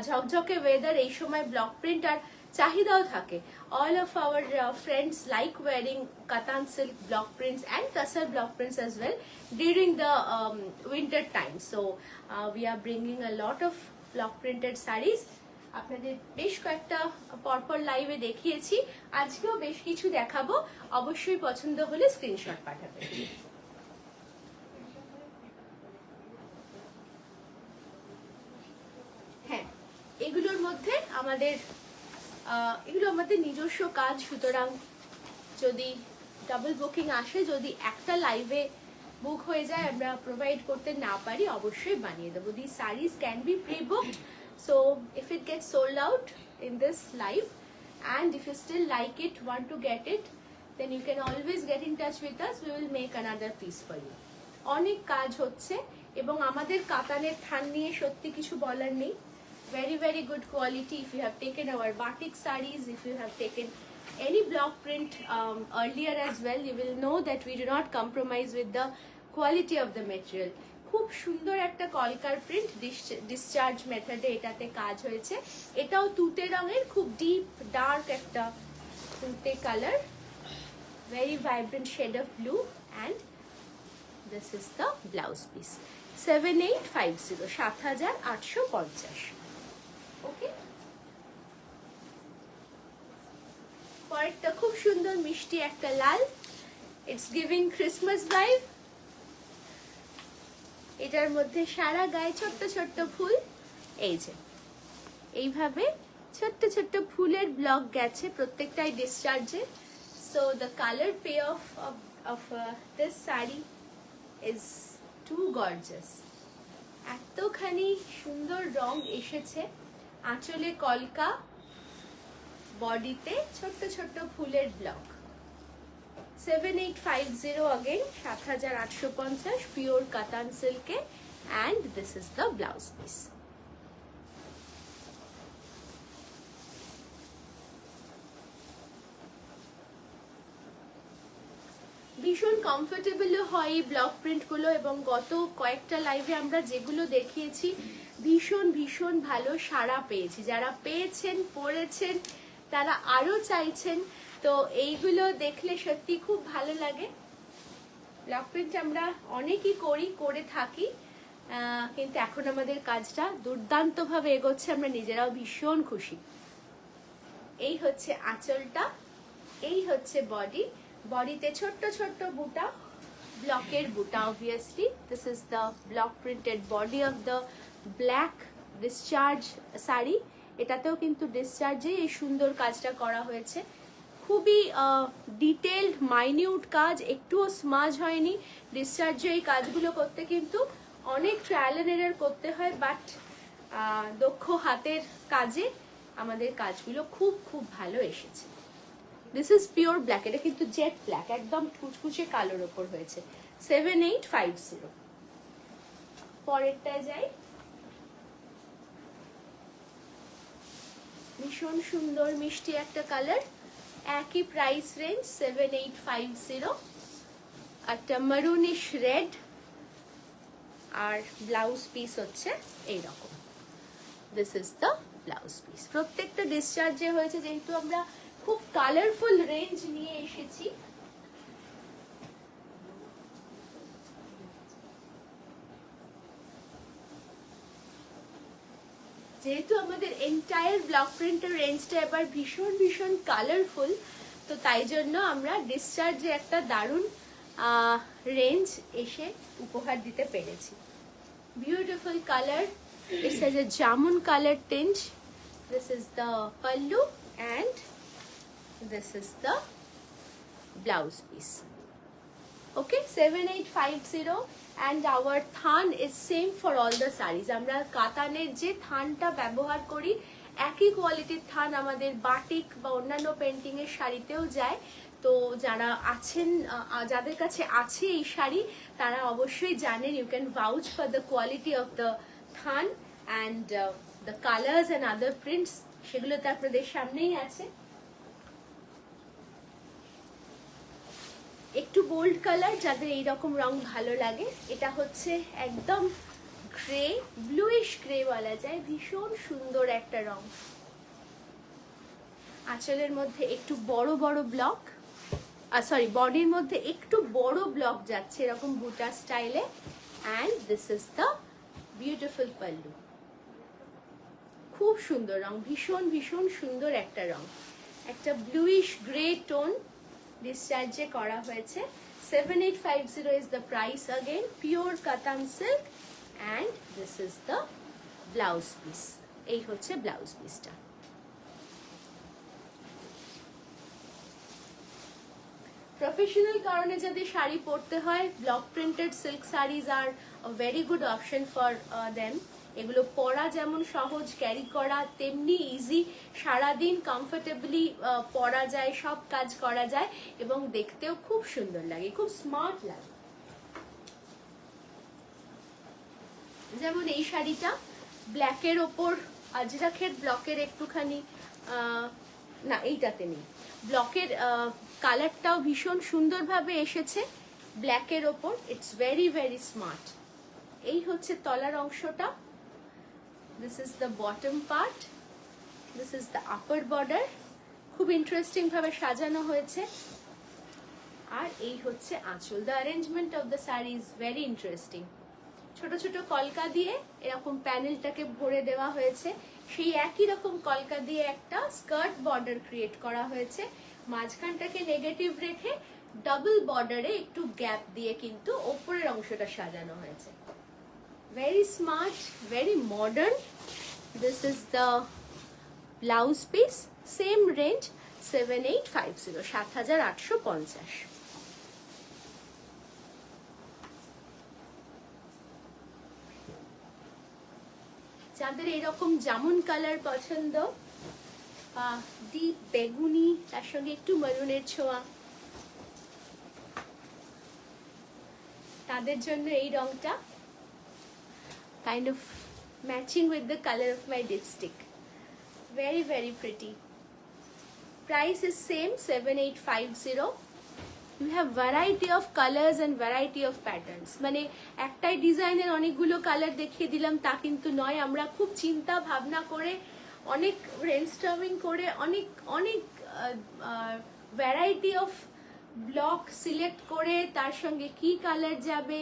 ঝকঝকে ওয়েদার, এই সময় ব্লক প্রিন্ট আর চাহিদাও থাকে। All of our friends like wearing Katan silk block prints and tussar block prints as well during the winter time. So we are bringing a lot of block printed saris. আপনাদের বেশ কয়েকটা পরপর লাইভে দেখিয়েছি, আজকেও বেশ কিছু দেখাবো। অবশ্যই পছন্দ হলে স্ক্রিনশট পাঠাবেন। হ্যাঁ, এগুলোর মধ্যে এগুলো আমাদের নিজস্ব কাজ, সুতরাং যদি ডাবল বুকিং আসে, যদি একটা লাইভে বুক হয়ে যায়, আমরা প্রোভাইড করতে না পারি, অবশ্যই বানিয়ে দেবো। The saris can be prebooked, so if it gets sold out in this live and if you still like it, want to get it, then you can always get in touch with us, we will make another piece for you. অনেক কাজ হচ্ছে এবং আমাদের কাতানের থান নিয়ে সত্যি কিছু বলার নেই। Very very good quality. If you have taken our batik sarees, if you have taken any block print earlier as well, you will know that we do not compromise with the quality of the material. খুব সুন্দর একটা কলকার print, discharge মেথডে এটাতে কাজ হয়েছে। এটাও তুতে রঙের, খুব ডিপ ডার্ক একটা তুতে colour, very vibrant shade of blue, and this is the blouse piece. 7850, 7850। Okay, পরেরটা খুব সুন্দর মিষ্টি একটা লাল, ইটস গিভিং ক্রিসমাস ভাইব। এটার মধ্যে সারা গায়ে ছোট্ট ছোট্ট ফুল, এই যে এইভাবে ছোট্ট ছোট্ট ফুলের ব্লক গেছে, প্রত্যেকটাই ডিসচার্জে। So the colour play of this sari is too gorgeous. এতখানি সুন্দর রং এসেছে, আঁচলে কলকা, বডিতে ছোট্ট ছোট্ট ফুলের block. 7850 again, 7850 pure katan silk, and this is the blouse piece. ভীষণ কমফোর্টেবলও হয় এই ব্লক প্রিন্টগুলো, এবং গত কয়েকটা লাইভে আমরা যেগুলো দেখিয়েছি ভীষণ ভীষণ ভালো সাড়া পেয়েছি। যারা পেয়েছেন, পড়েছেন, তারা আরও চাইছেন। তো এইগুলো দেখলে সত্যি খুব ভালো লাগে। ব্লক প্রিন্ট আমরা অনেকই করে থাকি, কিন্তু এখন আমাদের কাজটা দুর্দান্তভাবে এগোচ্ছে, আমরা নিজেরাও ভীষণ খুশি। এই হচ্ছে আঁচলটা, এই হচ্ছে বডি, বডিতে ছোট্ট ছোট্ট বুটা, ব্লকের বুটা obviously. This is the block printed body of the black discharge sari. এটাতেও কিন্তু ডিসচার্জে এই সুন্দর কাজটা করা হয়েছে। খুবই ডিটেলড মাইনিউট কাজ, একটুও স্মাজ হয়নি। ডিসচার্জে এই কাজগুলো করতে কিন্তু অনেক ট্রায়াল এন্ড এরর করতে হয়, বাট দক্ষ হাতের কাজে আমাদের কাজগুলো খুব খুব ভালো এসেছে। দিস ইজ পিওর ব্ল্যাক, এটা কিন্তু জেট ব্ল্যাক, একদম কুচকুচে কালোর ওপর হয়েছে। 7850। পরেরটায় যাই। ভীষণ সুন্দর মিষ্টি একটা কালার, একই প্রাইস রেঞ্জ 7850। একটা মারুনিশ রেড, আর ব্লাউজ পিস হচ্ছে এইরকম। This is the blouse piece. প্রত্যেকটা ডিসচার্জে হয়েছে, যেহেতু আমরা খুব কালারফুল রেঞ্জ নিয়ে এসেছি। যেহেতু আমাদের এন্টায়ার ব্লক প্রিন্টের রেঞ্জটা এবার ভীষণ ভীষণ কালারফুল, তো তাই জন্য আমরা ডিসচার্জে একটা দারুণ রেঞ্জ এসে উপহার দিতে পেরেছি। Beautiful colour, it's has a jamun colour tinge. This is the pallu and this is the blouse piece. Okay, 7850 and our থান is same for all the sarees. আমরা কাতানের যে থানটা ব্যবহার করি একই কোয়ালিটির থান আমাদের বাটিক বা অন্যান্য পেন্টিং এর শাড়িতেও যায়। তো যারা আছেন, যাদের কাছে আছে এই শাড়ি, তারা অবশ্যই জানেন, you can vouch for the quality of the থান and the colours and other prints, সেগুলো তো আপনাদের সামনেই আছে। একটু বোল্ড কালার, যাদের এইরকম রং ভালো লাগে, এটা হচ্ছে একদম গ্রে, ব্লুইশ গ্রে বলা যায়, ভীষণ সুন্দর একটা রং। আঁচলের মধ্যে একটু বড় বড় ব্লক, সরি বডির মধ্যে একটু বড় ব্লক যাচ্ছে এরকম বুটা স্টাইলে, and this is the beautiful pallu. খুব সুন্দর রং, ভীষণ ভীষণ সুন্দর একটা রং, একটা ব্লুইশ গ্রে টোন ডিসচার্জে করা হয়েছে। 7850 is the price again, pure কাতান silk and this is the blouse piece. এই হচ্ছে ব্লাউজ পিসটা। প্রফেশনাল কারণে যাদের শাড়ি পরতে হয়, block printed silk saris are very good option for them. এগুলো পরা যেমন সহজ, ক্যারি করা তেমনি ইজি, সারাদিন কমফোর্টেবলি পরা যায়, সব কাজ করা যায় এবং দেখতেও খুব সুন্দর লাগে, খুব স্মার্ট লাগে। যেমন এই শাড়িটা ব্ল্যাকের ওপর আজরাখের ব্লকের একটুখানি, না এইটাতে নেই, ব্লকের কালারটাও ভীষণ সুন্দরভাবে এসেছে ব্ল্যাকের ওপর। It's very very smart. এই হচ্ছে তলার অংশটা, this is the bottom part, this is the upper border, খুব ইন্টারেস্টিং ভাবে সাজানো হয়েছে। আর এই হচ্ছে আঁচল। The arrangement of the sari is very interesting. ছোট ছোট কলকা দিয়ে এরকম প্যানেলটাকে ভরে দেওয়া হয়েছে, সেই একই রকম কলকা দিয়ে একটা স্কার্ট বর্ডার ক্রিয়েট করা হয়েছে, মাঝখানটাকে নেগেটিভ রেখে ডাবল বর্ডারে একটু গ্যাপ দিয়ে কিন্তু ওপরের অংশটা সাজানো হয়েছে। Very smart, very modern. This is the blouse piece, same range 7850, 7850। যাদের এরকম জামুন কালার পছন্দ, ডিপ বেগুনি, তার সঙ্গে একটু মেরুনের ছোঁয়া, তাদের জন্য এই রংটা kind of matching with the color of my lipstick. Very very pretty. Price is same, 7850. You have variety of colors and variety of patterns. মানে একটাই ডিজাইনের অনেকগুলো কালার দেখিয়ে দিলাম তা কিন্তু নয়। আমরা খুব চিন্তা ভাবনা করে, অনেক ব্রেনস্টর্মিং করে, অনেক অনেক ভ্যারাইটি অফ ব্লক সিলেক্ট করে তার সঙ্গে কি কালার যাবে,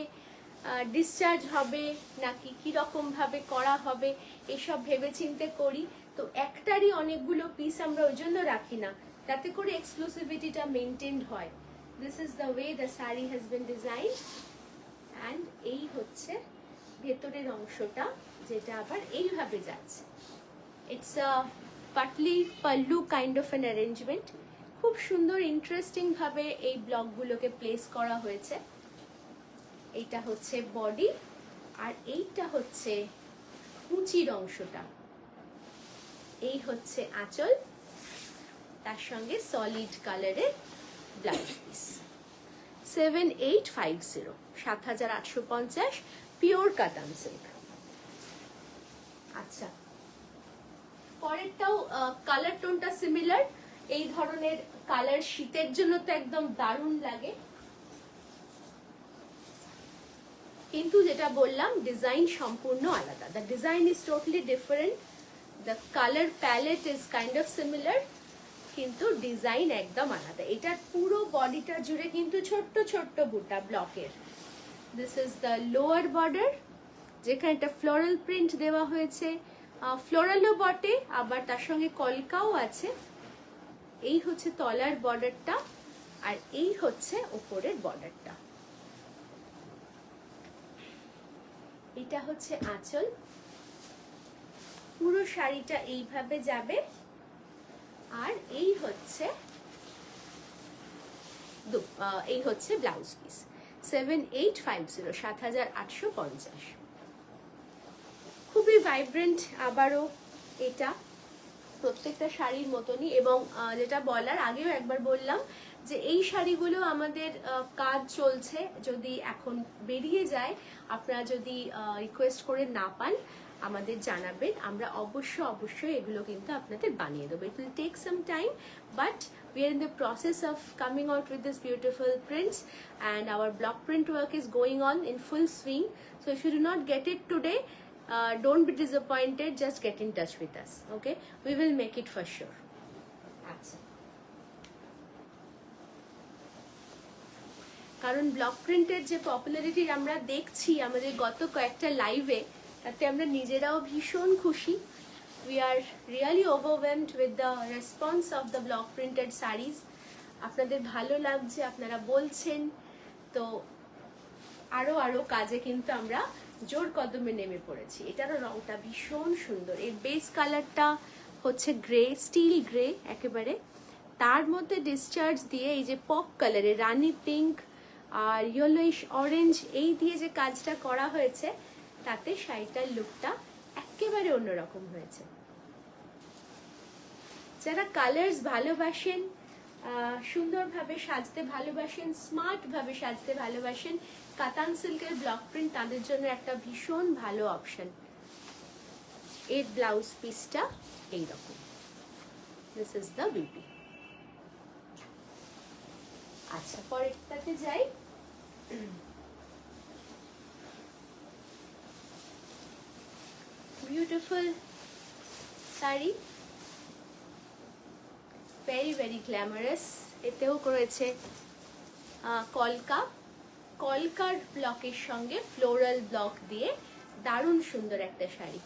ডিসচার্জ হবে নাকি কিরকম ভাবে করা হবে, এসব ভেবেচিন্তে করি। তো একটারই অনেকগুলো পিস আমরা ওই জন্য রাখি না, তাতে করে এক্সক্লুসিভিটিটা মেনটেন্ড হয়। This is the way the saree has been designed, and এই হচ্ছে ভেতরের অংশটা, যেটা আবার এইভাবে যাচ্ছে। It's a Patli pallu kind of an arrangement. খুব সুন্দর ইন্টারেস্টিং ভাবে এই ব্লকগুলোকে প্লেস করা হয়েছে। এইটা হচ্ছে বডি, আর এইটা হচ্ছে কুচির অংশটা। এই হচ্ছে আঁচল, তার সঙ্গে সলিড কালারের ব্লাউজ পিস। 7850, 7850, পিওর কাতান সিল্ক। আচ্ছা, পরেরটাও কালার টোনটা সিমিলার। এই ধরনের কালার শীতের জন্য তো একদম দারুণ লাগে, কিন্তু যেটা বললাম ডিজাইন সম্পূর্ণ আলাদা। The design is totally different, the colour palette is kind of similar, কিন্তু ডিজাইন একদম আলাদা। এটার পুরো বডিটা জুড়ে কিন্তু ছোট্ট ছোট্ট বুটা ব্লকের। This is the lower border, যেখানে একটা ফ্লোরাল প্রিন্ট দেওয়া হয়েছে, ফ্লোরালও বটে, আবার তার সঙ্গে কলকাও আছে। এই হচ্ছে তলার বর্ডারটা, আর এই হচ্ছে ওপরের বর্ডারটা। এটা হচ্ছে আঁচল। পুরো শাড়িটা এইভাবে যাবে, আর এই হচ্ছে ব্লাউজ পিস। 7850, 7850। খুবই ভাইব্রেন্ট আবারও এটা, প্রত্যেকটা শাড়ির মতনই। এবং যেটা বলার আগেও একবার বললাম যে এই শাড়িগুলো আমাদের কাজ চলছে, যদি এখন বেরিয়ে যায়, আপনারা যদি রিকোয়েস্ট করে না পান আমাদের জানাবেন, আমরা অবশ্যই এগুলো কিন্তু আপনাদের বানিয়ে দেবো। It will take some time, but we are in the process of coming out with this beautiful prints, and our block print work is going on in full swing. So if you do not get it today, don't be disappointed, just get in touch with us, okay? We will make it for sure. আচ্ছা, কারণ block প্রিন্টের যে popularity আমরা দেখছি আমাদের গত কয়েকটা লাইভে, তাতে আমরা নিজেরাও ভীষণ খুশি। We are really overwhelmed with the response of the block printed sarees. আপনাদের ভালো লাগছে, আপনারা বলছেন, তো আরো কাজে কিন্তু আমরা জোর কদমে নেমে পড়েছি। এটারও রংটা ভীষণ সুন্দর। এর বেস কালারটা হচ্ছে গ্রে, স্টিল গ্রে একেবারে, তার মধ্যে ডিসচার্জ দিয়ে এই যে পপ কালারে রানি পিঙ্ক আর ইয়েলোইশ অরেঞ্জ এই দিয়ে যে কাজটা করা হয়েছে, তাতে শাড়িটার লুকটা একেবারে অন্যরকম হয়েছে। যারা কালার্স ভালোবাসেন, সুন্দরভাবে সাজতে ভালোবাসেন, স্মার্ট ভাবে সাজতে ভালোবাসেন, কাতান সিল্কের ব্লক প্রিন্ট তাদের জন্য একটা ভীষণ ভালো অপশন। এর ব্লাউজ পিসটা এইরকম, দিস ইজ দ্য বিউটি। আচ্ছা, পরেরটাতে যাই। Beautiful sari, very very glamorous. এতেও করেছে কলকার ব্লকের সঙ্গে ফ্লোরাল ব্লক দিয়ে দারুণ সুন্দর একটা sari.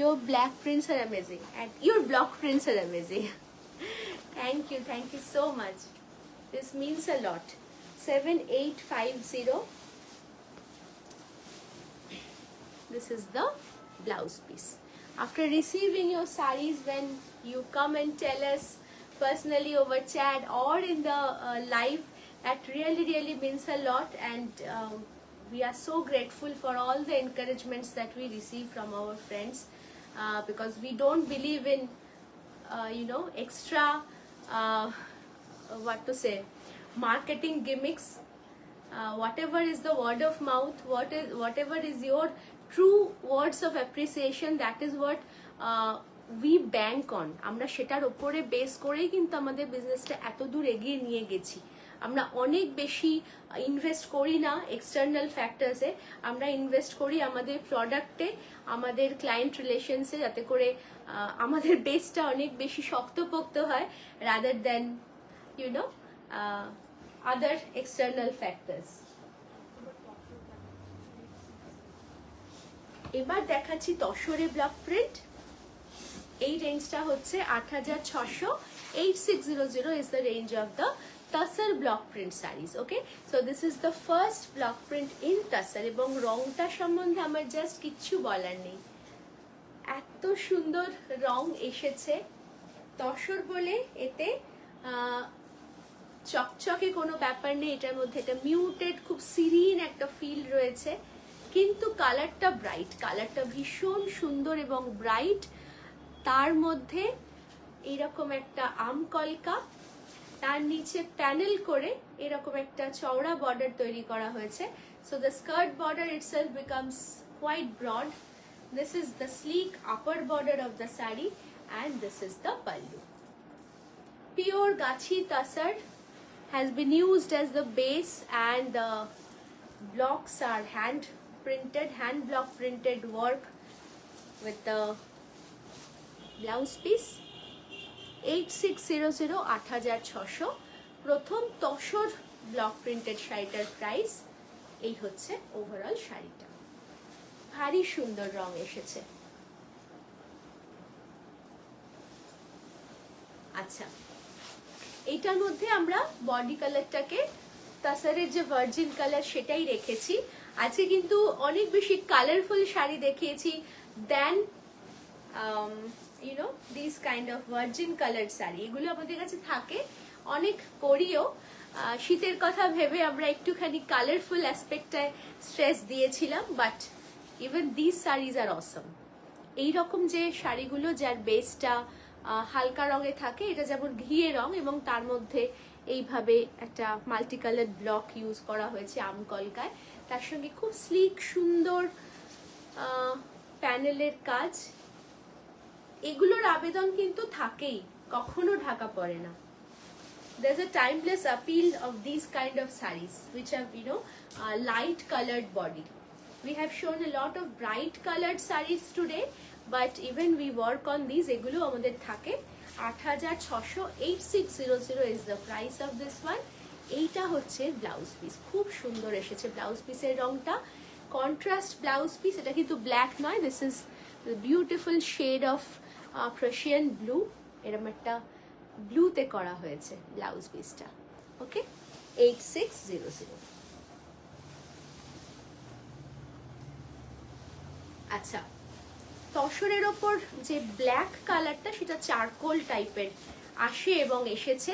Your black prints are amazing and your block prints are amazing. Thank you so much. This means a lot. 7850. This is the blouse piece. After receiving your sarees, when you come and tell us personally over chat or in the live, that really means a lot, and we are so grateful for all the encouragements that we receive from our friends, because we don't believe in extra marketing gimmicks. Whatever is the word of mouth, whatever is your true words of appreciation, that is what we bank on. আমরা সেটার উপরে base করেই কিন্তু আমাদের বিজনেসটা এত দূর এগিয়ে নিয়ে গেছি। আমরা অনেক বেশি ইনভেস্ট করি না এক্সটার্নাল ফ্যাক্টরসে, আমরা ইনভেস্ট করি আমাদের প্রোডাক্টে, আমাদের ক্লায়েন্ট রিলেশনসে, যাতে করে আমাদের বেসটা অনেক বেশি শক্তপোক্ত হয়, rather than other external factors. এবার দেখাচ্ছি তসরে ব্লক প্রিন্ট। এই রেঞ্জটা হচ্ছে 8600, 8600 is the range of the Tassar block print sarees. Okay, so this is the first block print in Tassar, এবং রংটা সম্বন্ধে আমার জাস্ট কিচ্ছু বলার নেই, এত সুন্দর রং এসেছে। তসর বলে এতে চকচকে কোনো ব্যাপার নেই, এটার মধ্যে একটা মিউটেড খুব সিরিন একটা ফিল রয়েছে, কিন্তু কালারটা ব্রাইট, কালারটা ভীষণ সুন্দর এবং ব্রাইট। তার মধ্যে এরকম একটা আমকলকা, তার নিচে প্যানেল করে এরকম একটা চওড়া বর্ডার তৈরি করা হয়েছে। So the skirt border itself becomes quite broad, This is the sleek upper border of the sari and this is the pallu. Pure Gachi Tasar has been used as the base and the blocks are hand block printed work with the blouse piece. 8600 8600 প্রথম tussar block printed শাড়িটার price এই হচ্ছে overall শাড়িটা। ভারী সুন্দর রং এসেছে। আচ্ছা, এইটার মধ্যে আমরা বডি কালারটাকে তাসারের যে ভার্জিন কালার সেটাই রেখেছি। আজকে কিন্তু অনেক বেশি কালারফুল শাড়ি দেখিয়েছি then this kind of virgin colour sari. এগুলো আমাদের কাছে থাকে, অনেক করিও। শীতের কথা ভেবে আমরা একটুখানি কালারফুল অ্যাসপেক্টটায় স্ট্রেস দিয়েছিলাম, বাট ইভেন দিস শাড়িজ আর অসম। এইরকম যে শাড়িগুলো যার বেসটা হালকা রঙে থাকে, এটা যেমন ঘিয়ে রং এবং তার মধ্যে এইভাবে একটা মাল্টি কালার ব্লক ইউজ করা হয়েছে আমকলকায়, তার সঙ্গে খুব স্লিক সুন্দর প্যানেলের কাজ, এগুলোর আবেদন কিন্তু থাকেই, কখনো ঢাকা পড়ে না। There's a timeless appeal of these kind of sarees which have light colored body. We have shown a lot of bright colored sarees today, but even we work on these. এগুলো আমাদের থাকে। 8600 8600 is the price of this one. এইটা হচ্ছে blouse piece, খুব সুন্দর এসেছে blouse পিসের রংটা, কন্ট্রাস্ট ব্লাউজ পিস। এটা কিন্তু ব্ল্যাক নয়, this is the beautiful shade of Prussian blue, এরকম একটা ব্লুতে করা হয়েছে ব্লাউজ পিসটা। ওকে, 8600। আচ্ছা, তসরের ওপর যে ব্ল্যাক কালারটা সেটা চারকোল টাইপের আসে এবং এসেছে।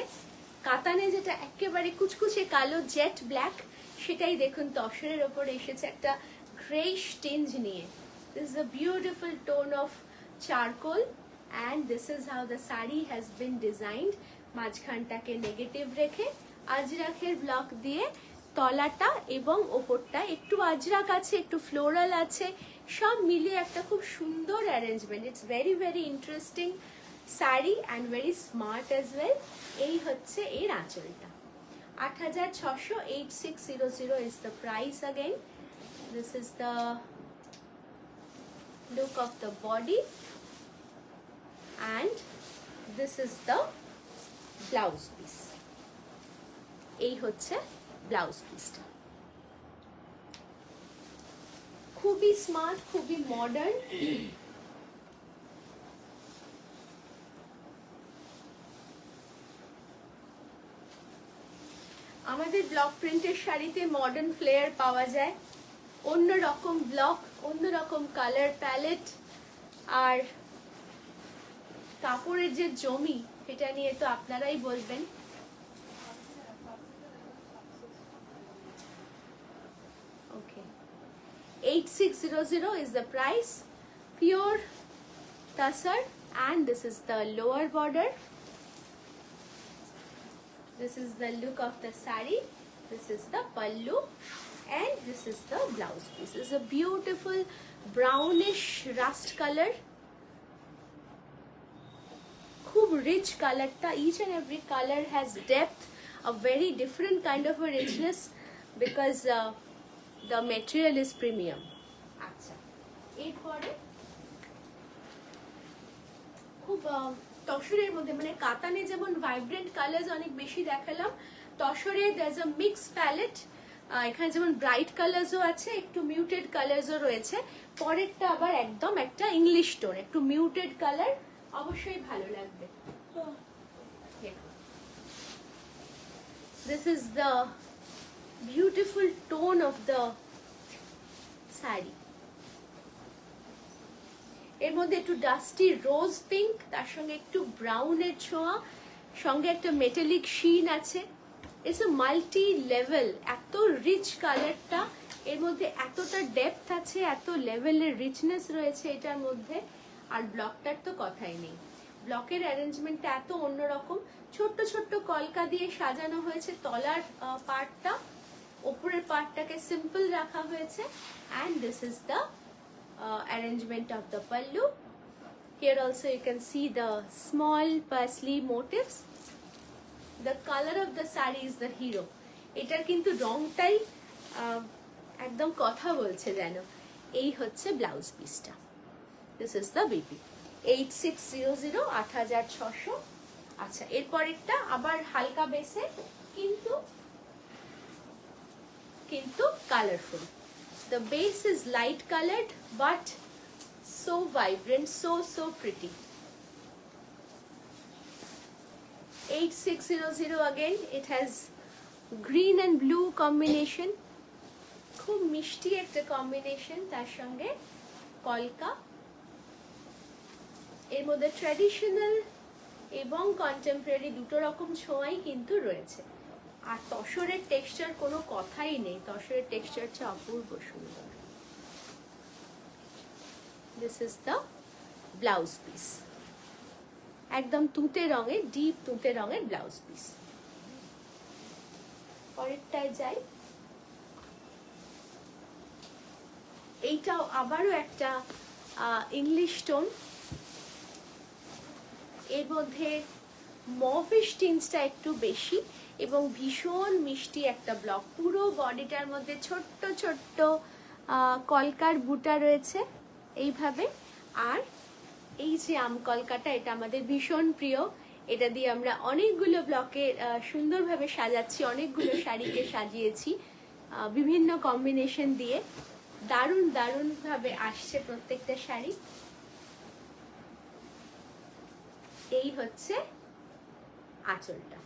কাতানে যেটা একেবারে কুচকুচে কালো জেট ব্ল্যাক, সেটাই দেখুন তসরের ওপর এসেছে একটা গ্রেইশ টিঞ্জ নিয়ে। This is a beautiful tone of charcoal and this is how the sari has been designed. মাঝখানটাকে নেগেটিভ রেখে আজরাখের ব্লক দিয়ে তলাটা এবং ওপরটা একটু আজরাক আছে, একটু ফ্লোরাল আছে, সব মিলিয়ে একটা খুব সুন্দর arrangement. It's very very interesting sari and very smart as well. এই হচ্ছে এর আঁচলটা। 8600 8600 is the price again. This is the look of the body and this is the blouse piece. এই হচ্ছে ব্লাউজ পিসটা। খুবই স্মার্ট, খুবই মডার্ন। আমাদের ব্লক প্রিন্টের শাড়িতে মডার্ন ফ্লেয়ার পাওয়া যায়, অন্যরকম ব্লক, অন্যরকম কালার প্যালেট, আর কাপড়ের যে জমি সেটা নিয়ে তো আপনারাই বলবেন। ওকে, 8600 is the price. Pure Tasar, and this is the lower border. This is the look of the sari. This is the pallu, and this is the blouse piece. This is a beautiful brownish rust color. খুব rich কালারটা, each and every color has depth, a very different kind of a richness because the material is premium. আচ্ছা, এরপরে খুব তসরের মধ্যে, মানে কাতানে যেমন vibrant colours অনেক বেশি দেখালাম, তসরে there's a mixed palette. এখানে যেমন ব্রাইট কালার্সও আছে, একটু মিউটেড কালার্সও রয়েছে। পরেরটা আবার একদম একটা ইংলিশ টোন, একটু মিউটেড কালার, অবশ্যই ভালো লাগবে। This is the beautiful tone of the sari. এর মধ্যে একটু ডাস্টি রোজ পিঙ্ক, তার সঙ্গে একটু ব্রাউনের ছোঁয়া, সঙ্গে একটা মেটালিক শিন আছে। ইটস আ মাল্টি লেভেল, এত রিচ কালারটা, এর মধ্যে এতটা ডেপথ আছে, এত লেভেলের রিচনেস রয়েছে এটার মধ্যে। আর ব্লকটার তো কথাই নেই, ব্লকের অ্যারেঞ্জমেন্টটা এত অন্যরকম। ছোট্ট ছোট্ট কলকা দিয়ে সাজানো হয়েছে তলার পার্টটা, ওপরের পার্টটাকে সিম্পল রাখা হয়েছে। And this is the arrangement of the pallu. Here also you can see the small parsley motifs. The color of the sari is the hero. এটার কিন্তু রংটাই একদম কথা বলছে যেন। এই হচ্ছে ব্লাউজ পিসটা। This is the BP 8600 8600। আচ্ছা, এরপরেরটা আবার হালকা বেসে কিন্তু colourful. The base is light colored but so vibrant, so pretty. 8600 again. It has green and blue combination. খুব মিষ্টি একটা কম্বিনেশন, তার সঙ্গে কলকা। এর মধ্যে ট্র্যাডিশনাল এবং কন্টেম্পোরারি দুটো রকম ছোঁয়াই কিন্তু রয়েছে। আর তসরের টেক্সচার কোনো কথাই নেই, তসরের টেক্সচারটা অপূর্ব সুন্দর। This is the blouse piece, একদম তুঁতে রঙের, ডিপ তুঁতে রঙের ব্লাউজ পিস। পরেরটায় যাই। এইটাও আবারও একটা ইংলিশ টোন, এর মধ্যে মভিশ টিন্সটা একটু বেশি এবং ভীষণ মিষ্টি একটা ব্লক। পুরো বডিটার মধ্যে ছোট্ট ছোট্ট কলকার বুটা রয়েছে এইভাবে। আর এই যে আম কলকাটা, এটা আমাদের ভীষণ প্রিয়। এটা দিয়ে আমরা অনেকগুলো ব্লকে সুন্দরভাবে সাজাচ্ছি, অনেকগুলো শাড়িকে সাজিয়েছি বিভিন্ন কম্বিনেশন দিয়ে। দারুণ দারুণ ভাবে আসছে প্রত্যেকটা শাড়ি। এই হচ্ছে আঁচলটা,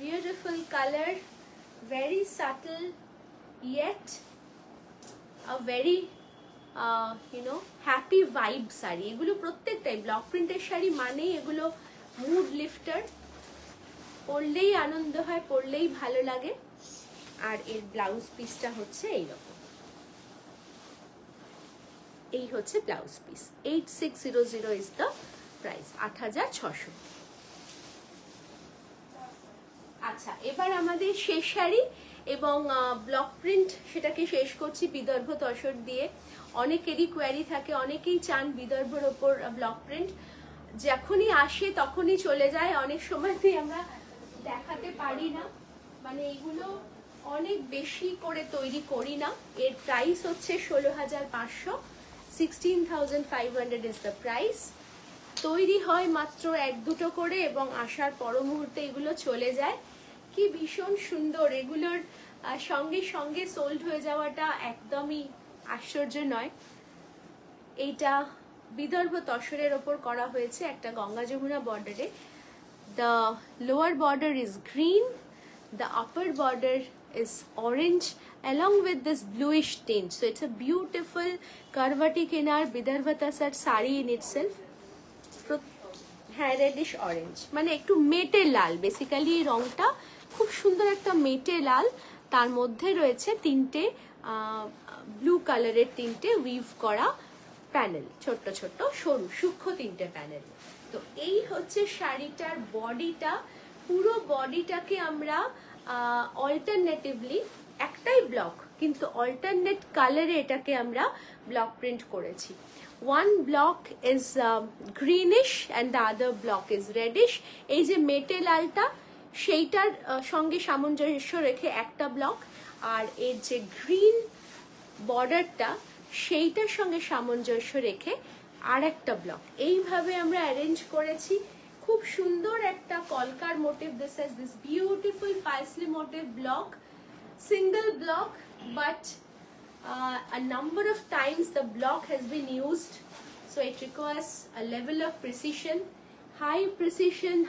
beautiful colour, very subtle yet a very happy vibe sari. এগুলো প্রত্যেকটাই ব্লক প্রিন্টের শাড়ি মানেই এগুলো মুড লিফটার, পরলেই আনন্দ হয়, পরলেই ভালো লাগে। আর এর ব্লাউজ পিসটা হচ্ছে এইরকম। এই হচ্ছে blouse piece. 8600 is the price, 8600। আচ্ছা, এবার আমাদের শেষ শাড়ি এবং ব্লক প্রিন্ট, সেটাকে শেষ করছি বিদর্ভ তসর দিয়ে। অনেকেরই কোয়ারি থাকে, অনেকেই চান বিদর্ভর ওপর ব্লক প্রিন্ট। যখনই আসে তখনই চলে যায়, অনেক সময়তেই আমরা দেখাতে পারি না, মানে এগুলো অনেক বেশি করে তৈরি করি না। এর প্রাইস হচ্ছে 16500, 16500 ইজ দ্য প্রাইস। তৈরি হয় মাত্র এক দুটো করে এবং আসার পর মুহূর্তে এগুলো চলে যায়। কি ভীষণ সুন্দর, এগুলোর সঙ্গে সঙ্গে সোল্ড হয়ে যাওয়াটা একদমই আশ্চর্য নয়। এইটা বিদর্ভ তসরের ওপর করা হয়েছে একটা গঙ্গা যমুনা বর্ডারে। The lower border is green, the upper border is orange along with this bluish tint, so it's a beautiful Karvati Kinar Vidarbha Tasar sari in itself. হ্যাঁ, রেডিশ অরেঞ্জ, মানে একটু মেটে লাল। বেসিক্যালি রংটা খুব সুন্দর একটা মেটে লাল, তার মধ্যে রয়েছে তিনটে ব্লু কালারের তিনটে উইভ করা প্যানেল, ছোট্ট ছোট্ট সরু সূক্ষ্ম তিনটে প্যানেল। তো এই হচ্ছে শাড়িটার বডিটা। পুরো বডিটাকে আমরা অল্টারনেটিভলি, একটাই ব্লক কিন্তু অল্টারনেট কালারে এটাকে আমরা ব্লক প্রিন্ট করেছি। One block is greenish and the other block is reddish. এই যে মেটে লালটা, সেইটার সঙ্গে সামঞ্জস্য রেখে একটা ব্লক, আর এর যে গ্রিন বর্ডারটা সেইটার সঙ্গে সামঞ্জস্য রেখে আর একটা ব্লক। এইভাবে আমরা অ্যারেঞ্জ করেছি। খুব সুন্দর একটা কলকার motif. This is this beautiful paisley motif block, single block, but a number of times the block has been used, so it requires a level of precision,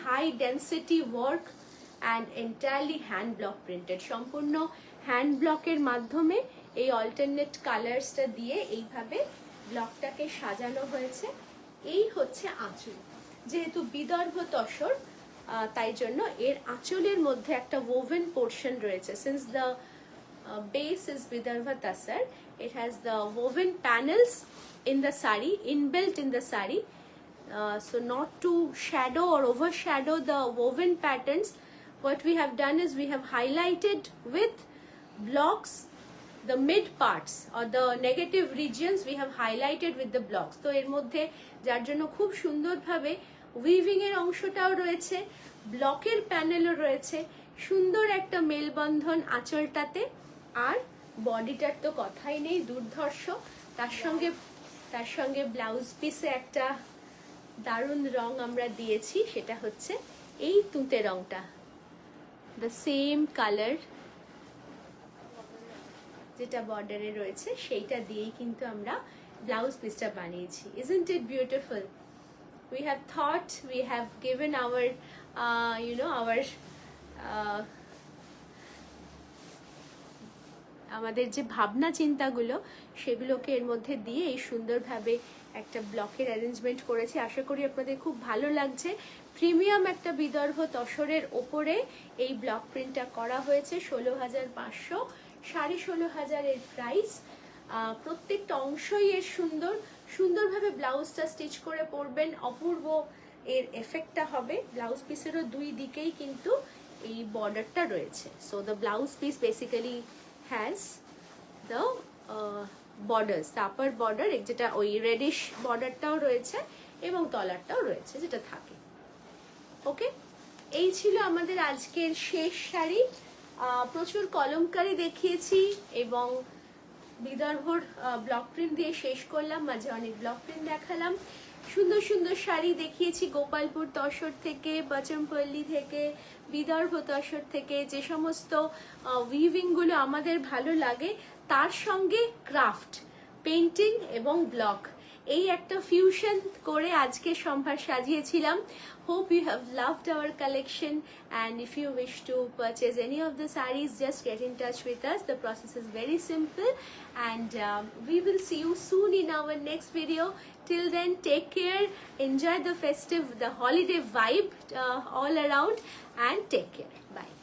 high density work and entirely hand block printed. সম্পূর্ণ hand ব্লকের মাধ্যমে এই alternate কালার্সটা দিয়ে এইভাবে ব্লকটাকে সাজানো হয়েছে। এই হচ্ছে আঁচল। যেহেতু বিদর্ভ তসর, তাই জন্য এর আঁচলের মধ্যে একটা woven portion রয়েছে। Since the base is Vidarbha Tasar, it has the woven panels in the sari, inbuilt in the sari, so not to shadow or overshadow the woven patterns, what we have done is we have highlighted with blocks the mid parts or the negative regions we have highlighted with the blocks. তো এর মধ্যে যার জন্য খুব সুন্দরভাবে weaving এর অংশটাও রয়েছে, ব্লকের প্যানেলও রয়েছে, সুন্দর একটা মেলবন্ধন আঁচলটাতে, আর বডিটার তো কথাই নেই, দুর্ধর্ষ। তার সঙ্গে ব্লাউজ পিসে একটা দারুণ রং আমরা দিয়েছি, সেটা হচ্ছে এই তুঁতে রংটা, দ্য সেম কালার যেটা বর্ডারে রয়েছে সেইটা দিয়েই কিন্তু আমরা ব্লাউজ পিসটা বানিয়েছি। Isn't it beautiful? We have thought, we have given our আমাদের যে ভাবনা চিন্তাগুলো সেগুলোকে এর মধ্যে দিয়ে এই সুন্দরভাবে একটা ব্লকের অ্যারেঞ্জমেন্ট করেছি। আশা করি আপনাদের খুব ভালো লাগছে। প্রিমিয়াম একটা বিদর্ভ তসরের ওপরে এই ব্লক প্রিন্টটা করা হয়েছে, 16,500, 16,500 এর প্রাইস। প্রত্যেকটা অংশই এর সুন্দরভাবে ব্লাউজটা স্টিচ করে পরবেন, অপূর্ব এর এফেক্টটা হবে। ব্লাউজ পিসেরও দুই দিকেই কিন্তু এই বর্ডারটা রয়েছে। So the blouse piece basically has the borders, the upper border, যেটা ওই রেডিশ বর্ডারটাও রয়েছে এবং তলারটাও রয়েছে যেটা থাকে। ওকে, এই ছিল আমাদের আজকের শেষ শাড়ি। প্রচুর কলমকারি দেখিয়েছি এবং বিদর্ভর ব্লক প্রিন্ট দিয়ে শেষ করলাম, মাঝে অনেক ব্লক প্রিন্ট দেখালাম, সুন্দর সুন্দর শাড়ি দেখিয়েছি গোপালপুর তসর থেকে, বচমপল্লী থেকে, বিদর্ভ তসর থেকে। যে সমস্ত উইভিংগুলো আমাদের ভালো লাগে তার সঙ্গে ক্রাফট, পেন্টিং এবং ব্লক, এই একটা ফিউশন করে আজকে সম্ভার সাজিয়েছিলাম। Hope you have loved our collection, and if you wish to purchase any of the sarees, just get in touch with us. The process is very simple, and we will see you soon in our next video. Till then, take care, enjoy the festive, the holiday vibe all around, and take care. Bye.